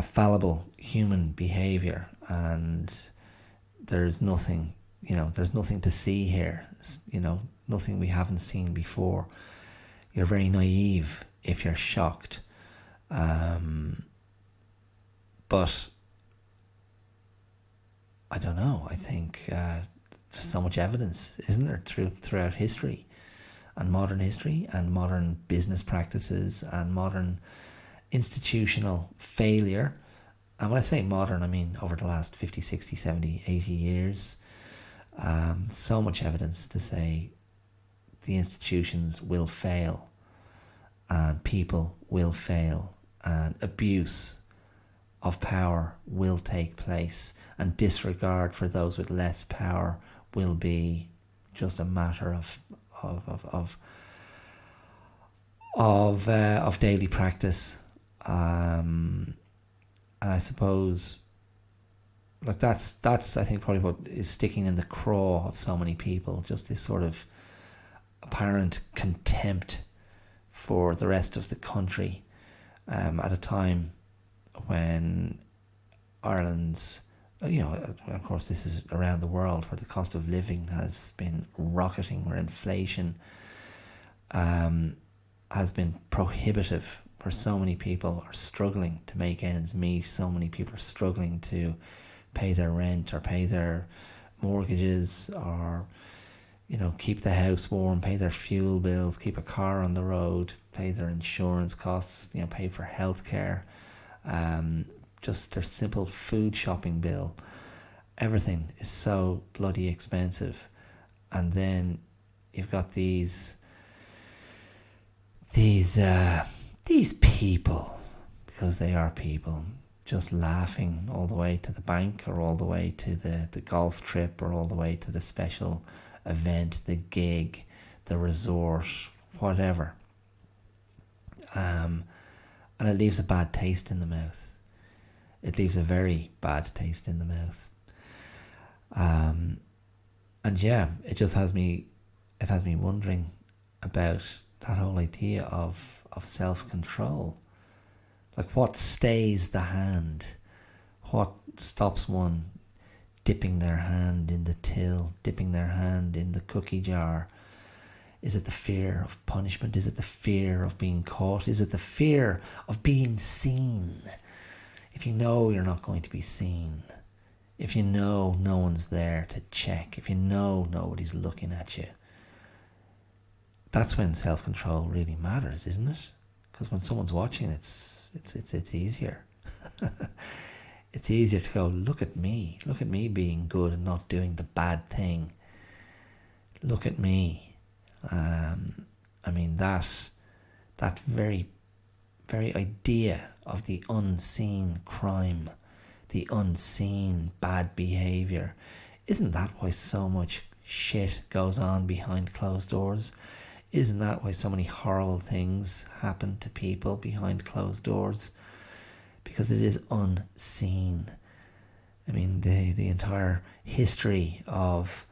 Speaker 1: fallible human behaviour, and there's nothing to see here. Nothing we haven't seen before. You're very naive if you're shocked. But I don't know. I think there's so much evidence, isn't there, throughout history, and modern business practices and modern institutional failure. And when I say modern, I mean over the last 50, 60, 70, 80 years. So much evidence to say the institutions will fail, and people will fail, and abuse of power will take place, and disregard for those with less power will be just a matter of daily practice. And I suppose, like, that's I think probably what is sticking in the craw of so many people, just this sort of apparent contempt for the rest of the country, at a time when Ireland's, of course this is around the world, where the cost of living has been rocketing, where inflation has been prohibitive, where so many people are struggling to make ends meet, so many people are struggling to pay their rent or pay their mortgages, or keep the house warm, pay their fuel bills, keep a car on the road, pay their insurance costs, pay for healthcare, just their simple food shopping bill. Everything is so bloody expensive. And then you've got these people, because they are people, just laughing all the way to the bank, or all the way to the golf trip, or all the way to the special event, the gig, the resort, whatever. And it leaves a bad taste in the mouth. It leaves a very bad taste in the mouth. And yeah, it has me wondering about that whole idea of self-control. Like, what stays the hand? What stops one dipping their hand in the till, dipping their hand in the cookie jar? Is it the fear of punishment? Is it the fear of being caught? Is it the fear of being seen? If you know you're not going to be seen, if you know no one's there to check, if you know nobody's looking at you, that's when self-control really matters, isn't it? Because when someone's watching, it's easier. It's easier to go, look at me being good and not doing the bad thing. Look at me. I mean, that very, very idea of the unseen crime, the unseen bad behaviour, isn't that why so much shit goes on behind closed doors? Isn't that why so many horrible things happen to people behind closed doors? Because it is unseen. I mean, the entire history of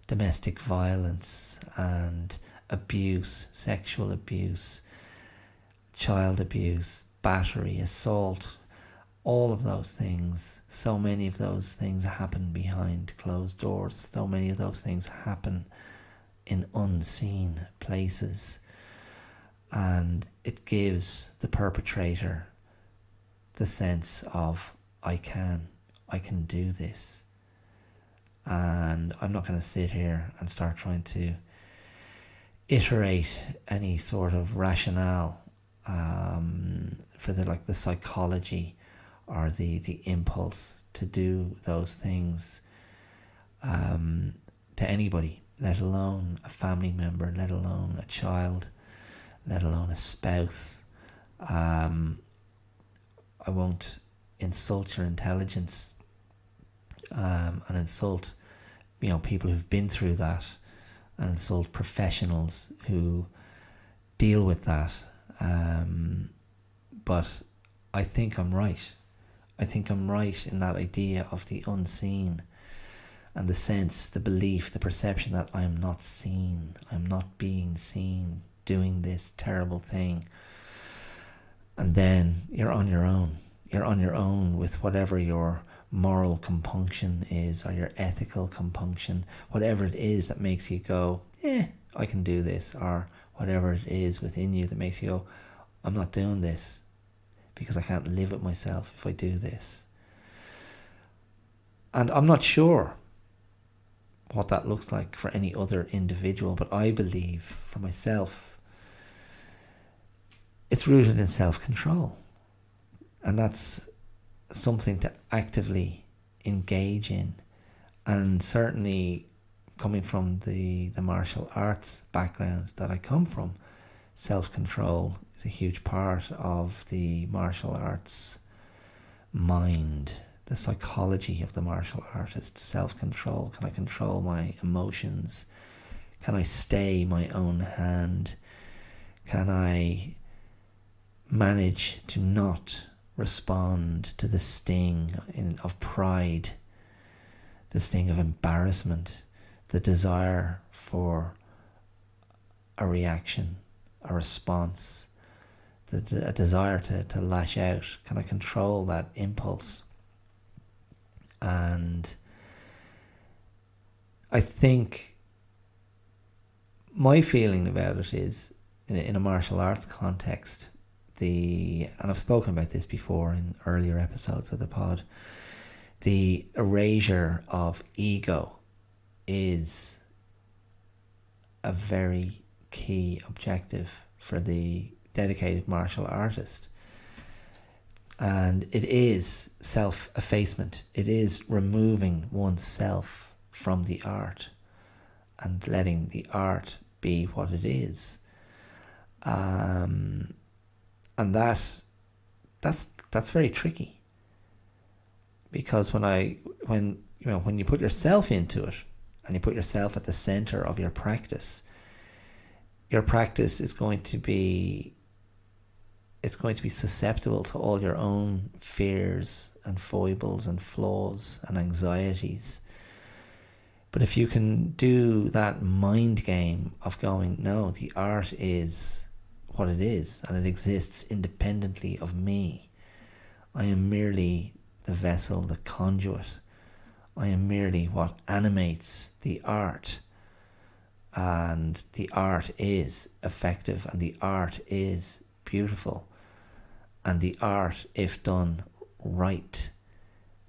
Speaker 1: domestic violence and abuse, sexual abuse, child abuse, battery, assault, all of those things, so many of those things happen behind closed doors. So many of those things happen in unseen places. And it gives the perpetrator the sense of, I can I can do this. And I'm not going to sit here and start trying to iterate any sort of rationale for the psychology or the impulse to do those things to anybody, let alone a family member, let alone a child, let alone a spouse. I won't insult your intelligence and insult people who've been through that, and insult professionals who deal with that. But I think I'm right. I think I'm right in that idea of the unseen, and the sense, the belief, the perception that I am not seen, I'm not being seen doing this terrible thing. And then you're on your own. You're on your own with whatever your moral compunction is, or your ethical compunction, whatever it is that makes you go, I can do this, or whatever it is within you that makes you go, I'm not doing this because I can't live with myself if I do this. And I'm not sure what that looks like for any other individual, but I believe for myself it's rooted in self-control, and that's something to actively engage in. And certainly coming from the martial arts background that I come from, self-control is a huge part of the martial arts mind, the psychology of the martial artist. Self-control. Can I control my emotions? Can I stay my own hand? Can I manage to not respond to the sting of pride, the sting of embarrassment, the desire for a reaction, a response, a desire to lash out? Can I control that impulse? And I think my feeling about it is, in a martial arts context, and I've spoken about this before in earlier episodes of the pod, the erasure of ego is a very key objective for the dedicated martial artist. And it is self-effacement. It is removing oneself from the art and letting the art be what it is. And that's very tricky, because when you put yourself into it and you put yourself at the center of your practice is going to be susceptible to all your own fears and foibles and flaws and anxieties. But if you can do that mind game of going, no, the art is what it is, and it exists independently of me. I am merely the vessel, the conduit. I am merely what animates the art. And the art is effective, and the art is beautiful. And the art, if done right,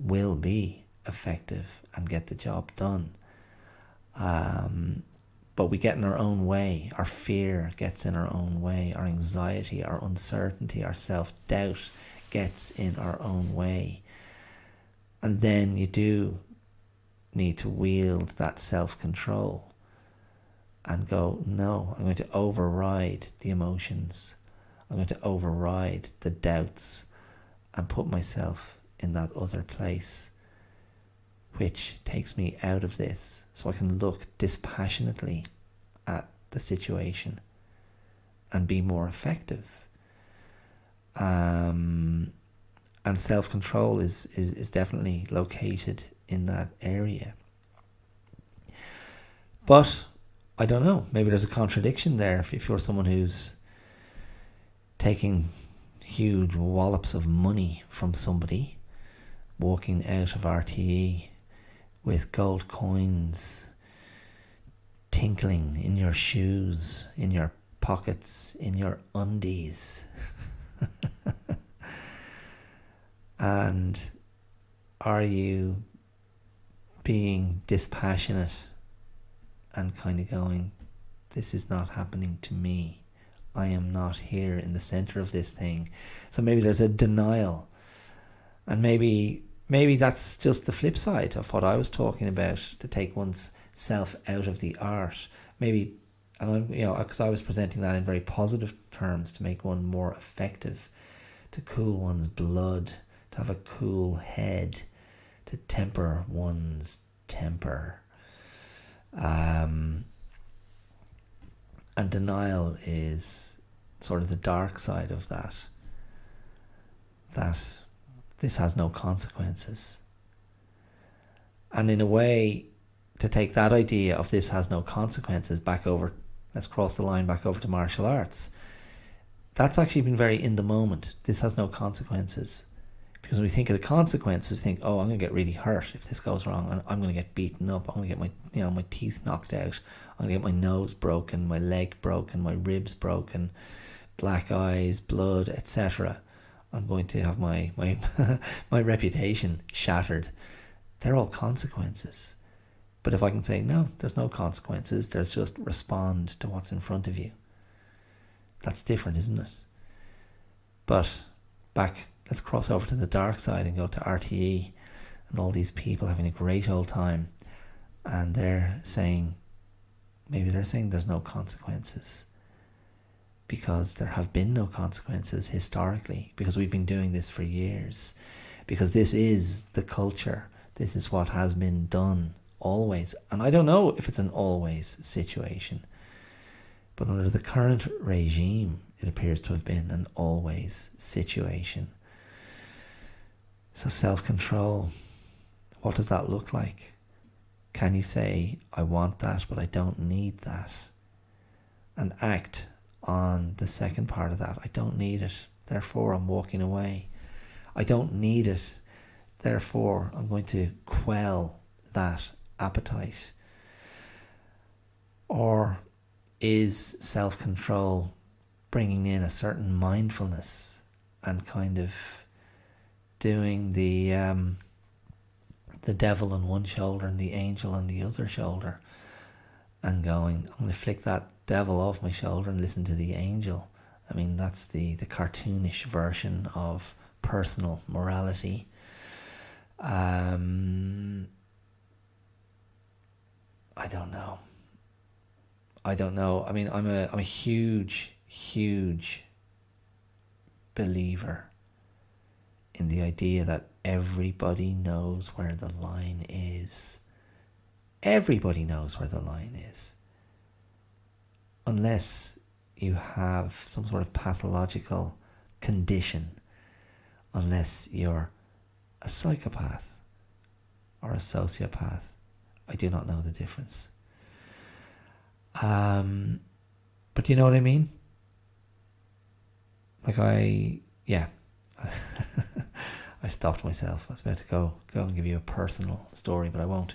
Speaker 1: will be effective and get the job done. But we get in our own way. Our fear gets in our own way. Our anxiety, our uncertainty, our self-doubt gets in our own way. And then you do need to wield that self-control and go, no, I'm going to override the emotions. I'm going to override the doubts and put myself in that other place, which takes me out of this, so I can look dispassionately at the situation and be more effective. And self-control is definitely located in that area. But I don't know, maybe there's a contradiction there. If you're someone who's taking huge wallops of money from somebody, walking out of RTE with gold coins tinkling in your shoes, in your pockets, in your undies, and are you being dispassionate and kind of going, this is not happening to me. I am not here in the center of this thing. So maybe there's a denial. And maybe that's just the flip side of what I was talking about, to take one's self out of the art. Maybe, and I'm, because I was presenting that in very positive terms, to make one more effective, to cool one's blood, to have a cool head, to temper one's temper. And denial is sort of the dark side of that. That this has no consequences. And in a way, to take that idea of this has no consequences back over, let's cross the line back over to martial arts. That's actually been very in the moment. This has no consequences. Because when we think of the consequences, we think, oh, I'm going to get really hurt if this goes wrong. And I'm going to get beaten up. I'm going to get my teeth knocked out. I'm going to get my nose broken, my leg broken, my ribs broken, black eyes, blood, etc. I'm going to have my my reputation shattered. They're all consequences. But if I can say, no, there's no consequences, there's just respond to what's in front of you. That's different, isn't it? But let's cross over to the dark side and go to RTE and all these people having a great old time. And they're saying there's no consequences. Because there have been no consequences historically, because we've been doing this for years, because this is the culture, this is what has been done always. And I don't know if it's an always situation, but under the current regime it appears to have been an always situation. So self-control, what does that look like? Can you say, I want that but I don't need that, and act on the second part of that? I don't need it, therefore I'm walking away. I don't need it, therefore I'm going to quell that appetite. Or is self-control bringing in a certain mindfulness and kind of doing the devil on one shoulder and the angel on the other shoulder, and going, I'm going to flick that devil off my shoulder and listen to the angel? I mean, that's the cartoonish version of personal morality. I don't know. I mean, I'm a huge believer in the idea that everybody knows where the line is. Everybody knows where the line is. Unless you have some sort of pathological condition. Unless you're a psychopath or a sociopath. I do not know the difference. But do you know what I mean? Like I stopped myself. I was about to go and give you a personal story, but I won't.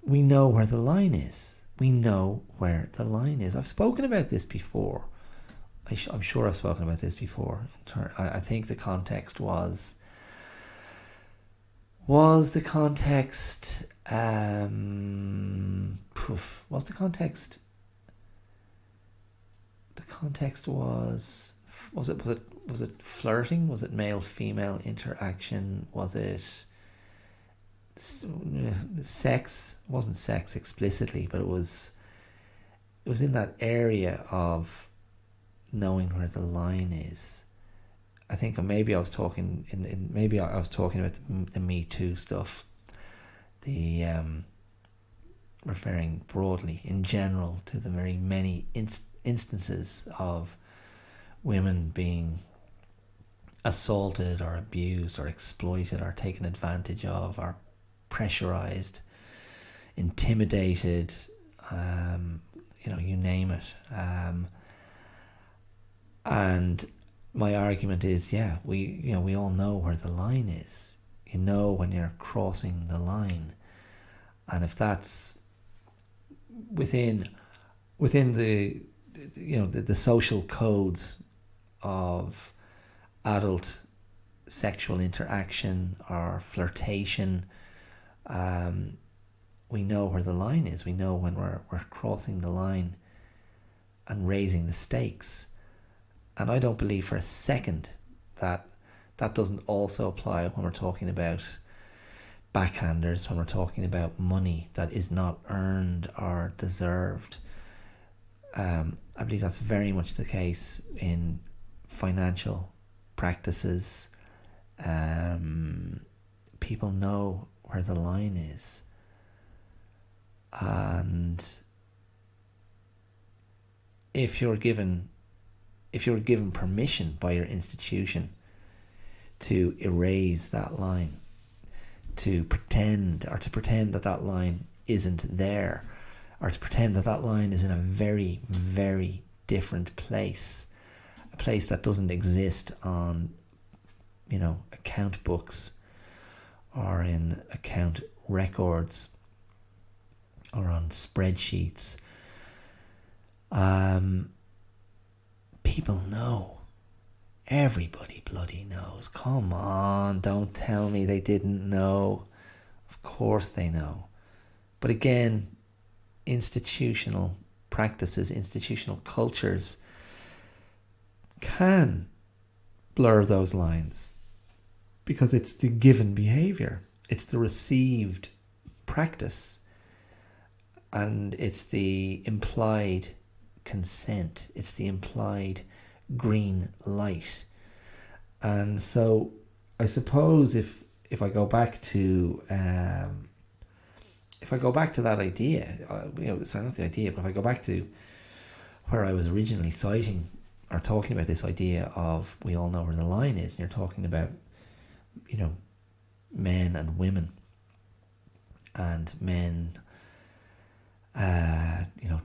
Speaker 1: We know where the line is. We know where the line is. I've spoken about this before. I'm sure I've spoken about this before. I think the context was the context was it flirting? Was it male female interaction? Was it sex? It wasn't sex explicitly, but it was in that area of knowing where the line is. I think maybe I was talking about the Me Too stuff, the referring broadly in general to the very many instances of women being assaulted or abused or exploited or taken advantage of or pressurized, intimidated, you name it. And my argument is, we all know where the line is. You know when you're crossing the line, and if that's within the the social codes of adult sexual interaction or flirtation, we know where the line is. We know when we're crossing the line and raising the stakes. And I don't believe for a second that that doesn't also apply when we're talking about backhanders, when we're talking about money that is not earned or deserved. I believe that's very much the case in financial practices. People know where the line is. And if you're given permission by your institution to erase that line, to pretend that that line isn't there, or to pretend that that line is in a very, very different place, a place that doesn't exist on, account books or in account records or on spreadsheets. People know. Everybody bloody knows. Come on, don't tell me they didn't know. Of course they know. But again, institutional practices, institutional cultures can blur those lines because it's the given behaviour, it's the received practice, and it's the implied consent, it's the implied green light. And so I suppose if I go back to that idea, sorry, not the idea, but if I go back to where I was originally citing or talking about this idea of we all know where the line is, and you're talking about men and women, and men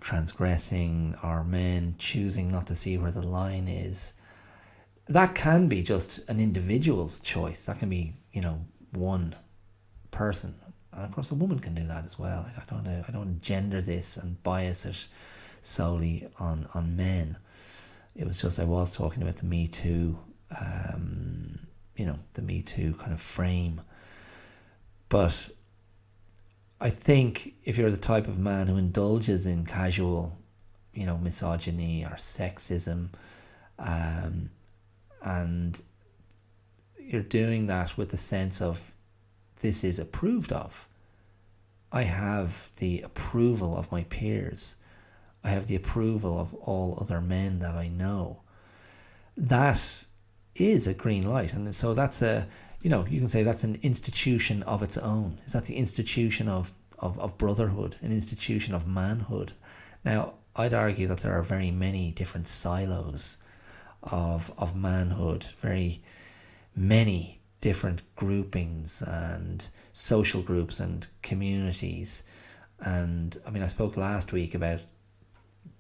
Speaker 1: transgressing, or men choosing not to see where the line is. That can be just an individual's choice. That can be, one person. And of course a woman can do that as well. I don't gender this and bias it solely on men. It was just, I was talking about the Me Too, the Me Too kind of frame. But I think if you're the type of man who indulges in casual, misogyny or sexism, and you're doing that with the sense of this is approved of. I have the approval of my peers. I have the approval of all other men that I know. That is a green light. And so that's you can say that's an institution of its own. Is that the institution of brotherhood, an institution of manhood? Now, I'd argue that there are very many different silos of manhood, very many different groupings and social groups and communities. And I mean, I spoke last week about,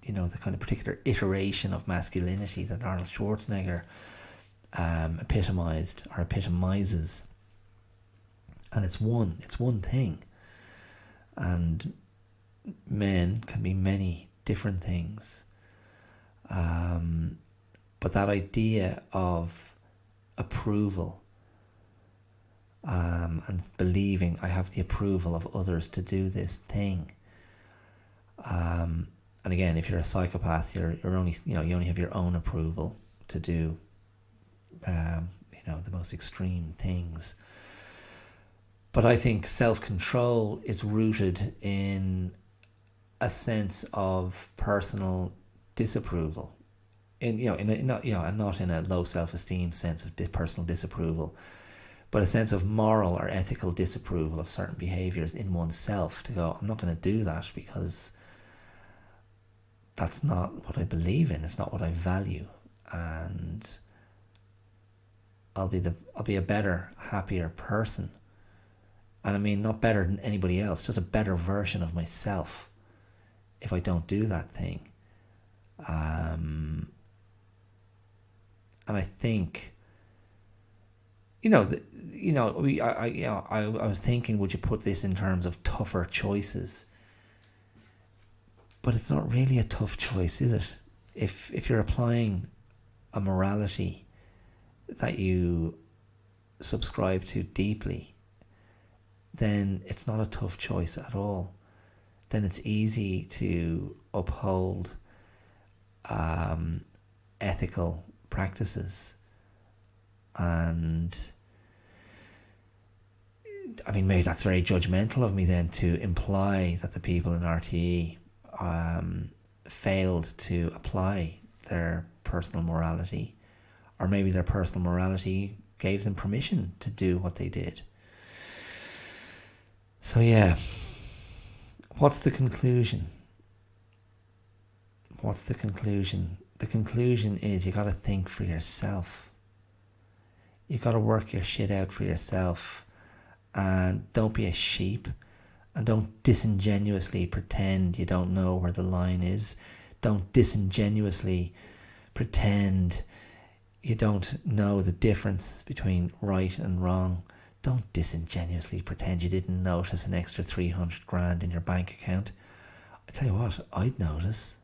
Speaker 1: the kind of particular iteration of masculinity that Arnold Schwarzenegger epitomizes, and it's one thing, and men can be many different things, but that idea of approval, and believing I have the approval of others to do this thing, and again, if you're a psychopath, you're only you only have your own approval to do the most extreme things. But I think self-control is rooted in a sense of personal disapproval, and not in a low self-esteem sense of personal disapproval, but a sense of moral or ethical disapproval of certain behaviours in oneself, to go, I'm not going to do that because that's not what I believe in, it's not what I value, and I'll be a better, happier person. And I mean, not better than anybody else, just a better version of myself if I don't do that thing. And I think, I was thinking, would you put this in terms of tougher choices? But it's not really a tough choice, is it? If you're applying a morality that you subscribe to deeply, then it's not a tough choice at all. Then it's easy to uphold ethical practices. And I mean, maybe that's very judgmental of me then to imply that the people in RTE failed to apply their personal morality, or maybe their personal morality gave them permission to do what they did. So yeah, what's the conclusion? What's the conclusion? The conclusion is you got to think for yourself. You got to work your shit out for yourself, and don't be a sheep, and don't disingenuously pretend you don't know where the line is. Don't disingenuously pretend you don't know the difference between right and wrong. Don't disingenuously pretend you didn't notice an extra 300 grand in your bank account. I tell you what, I'd notice.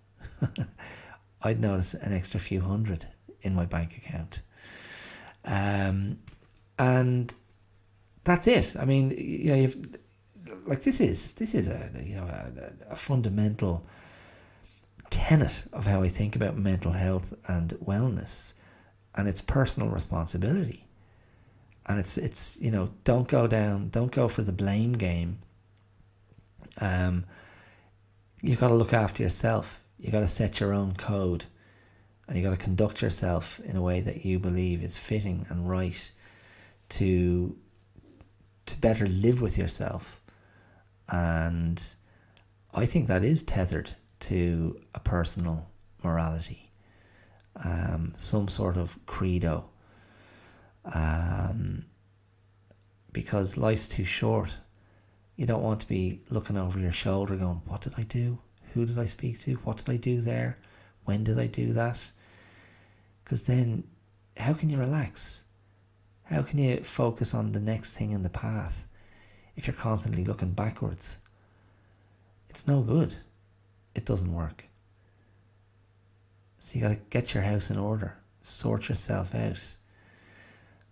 Speaker 1: I'd notice an extra few hundred in my bank account. And that's it. I mean, you know, this is a fundamental tenet of how I think about mental health and wellness, and it's personal responsibility. And it's you know, don't go for the blame game. You've got to look after yourself. You got to set your own code, and you got to conduct yourself in a way that you believe is fitting and right to better live with yourself. And I think that is tethered to a personal morality, some sort of credo, because life's too short. You don't want to be looking over your shoulder going, what did I do? Who did I speak to? What did I do there? When did I do that? Because then how can you relax? How can you focus on the next thing in the path if you're constantly looking backwards? It's no good. It doesn't work. So you got to get your house in order, sort yourself out.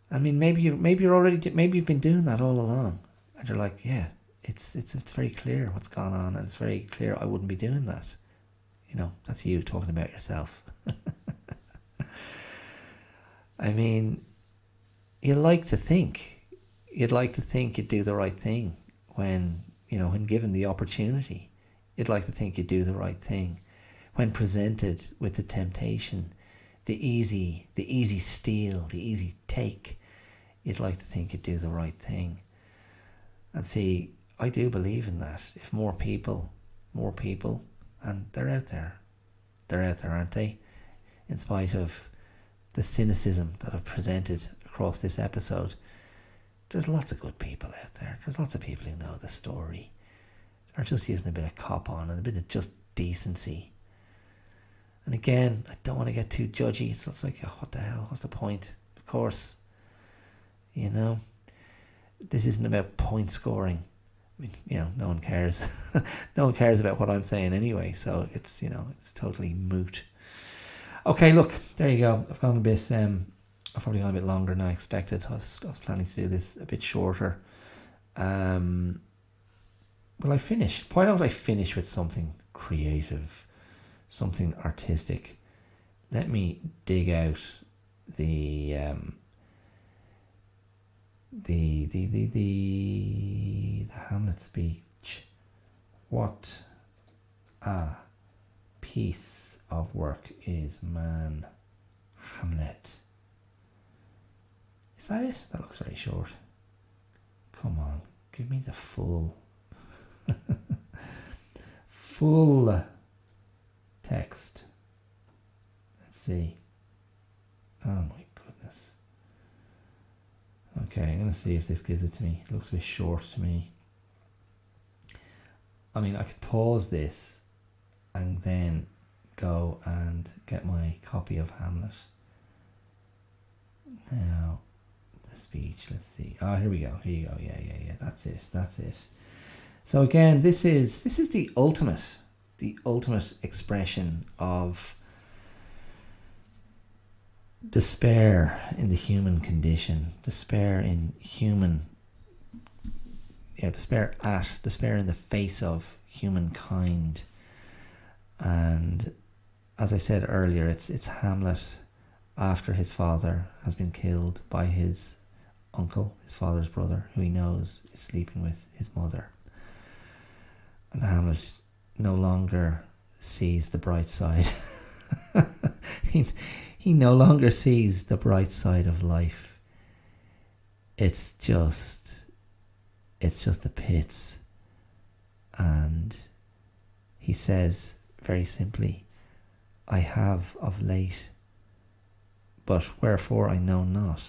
Speaker 1: I mean, maybe you've been doing that all along, and you're like, yeah, it's very clear what's gone on, and it's very clear I wouldn't be doing that. You know, that's you talking about yourself. I mean, you'd like to think you'd do the right thing when given the opportunity. You'd like to think you'd do the right thing when presented with the temptation, the easy steal, the easy take. You'd like to think you'd do the right thing. And see, I do believe in that. If more people, and they're out there, aren't they? In spite of the cynicism that I've presented across this episode, there's lots of good people out there. There's lots of people who know the story, are just using a bit of cop on and a bit of just decency. And again, I don't want to get too judgy. It's just like, oh, what the hell? What's the point? Of course, this isn't about point scoring. I mean, no one cares. No one cares about what I'm saying anyway. So it's totally moot. Okay, look, there you go. I've probably gone a bit longer than I expected. I was planning to do this a bit shorter. Will I finish? Why don't I finish with something creative, something artistic? Let me dig out the Hamlet speech. What a piece of work is man, Hamlet. Is that it? That looks very short. Come on, give me the full text. Let's see. Oh my goodness. Okay, I'm going to see if this gives it to me. It looks a bit short to me. I mean, I could pause this and then go and get my copy of Hamlet. Now, the speech, let's see. Oh, here we go. Here you go. Yeah. That's it. So again, this is the ultimate expression of despair in the human condition, despair in despair in the face of humankind. And as I said earlier, it's Hamlet after his father has been killed by his uncle, his father's brother, who he knows is sleeping with his mother. And Hamlet no longer sees the bright side. He no longer sees the bright side of life. It's just the pits. And he says very simply, I have of late, but wherefore I know not,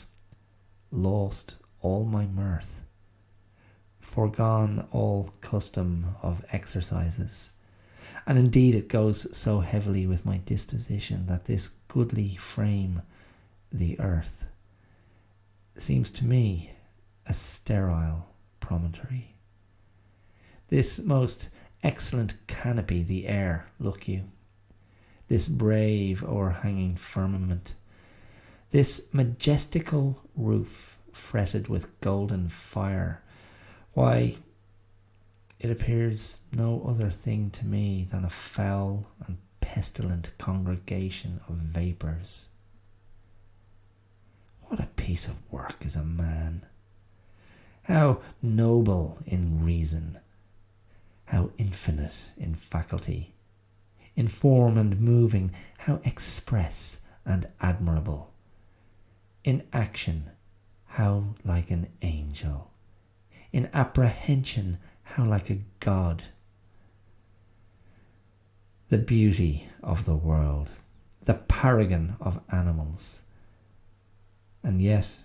Speaker 1: lost all my mirth, forgone all custom of exercises. And indeed it goes so heavily with my disposition that this goodly frame, the earth, seems to me a sterile promontory. This most excellent canopy, the air, look you, this brave o'erhanging firmament, this majestical roof fretted with golden fire, why, it appears no other thing to me than a foul and pestilent congregation of vapours. What a piece of work is a man! How noble in reason, how infinite in faculty, in form and moving, how express and admirable, in action, how like an angel, in apprehension, how like a god. The beauty of the world, the paragon of animals. And yet,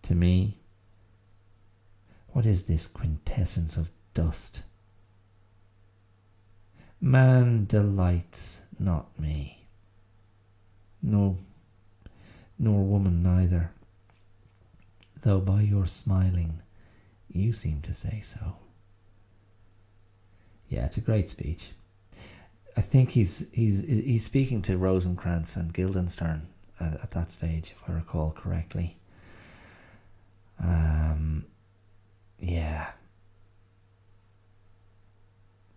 Speaker 1: to me, what is this quintessence of dust? Man delights not me. No, nor woman neither, though by your smiling you seem to say so. Yeah, it's a great speech. I think he's speaking to Rosencrantz and Guildenstern at that stage, if I recall correctly. Yeah,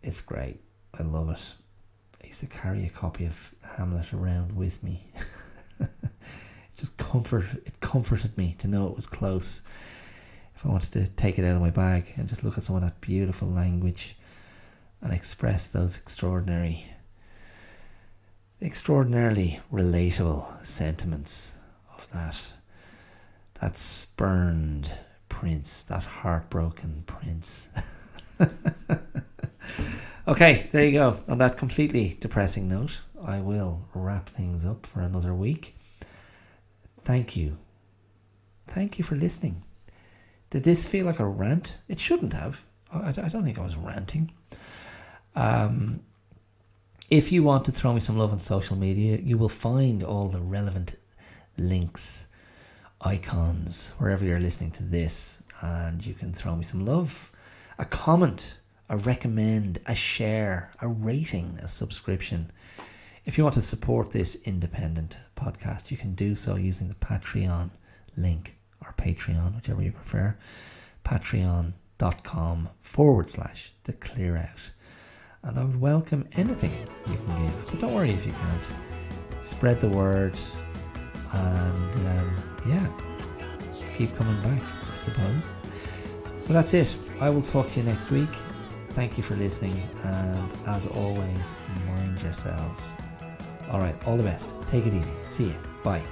Speaker 1: it's great. I love it. I used to carry a copy of Hamlet around with me. It comforted me to know it was close. If I wanted to take it out of my bag and just look at some of that beautiful language and express those extraordinarily relatable sentiments of that spurned prince, that heartbroken prince. Okay, there you go. On that completely depressing note, I will wrap things up for another week. Thank you. Thank you for listening. Did this feel like a rant? It shouldn't have. I don't think I was ranting. If you want to throw me some love on social media, you will find all the relevant links, icons, wherever you're listening to this, and you can throw me some love, a comment, a recommend, a share, a rating, a subscription. If you want to support this independent podcast, you can do so using the Patreon link, or Patreon, whichever you prefer, patreon.com/theclearout. And I would welcome anything you can give. But don't worry if you can't. Spread the word, and keep coming back, I suppose. So that's it. I will talk to you next week. Thank you for listening, and as always, mind yourselves. Alright, all the best. Take it easy. See you. Bye.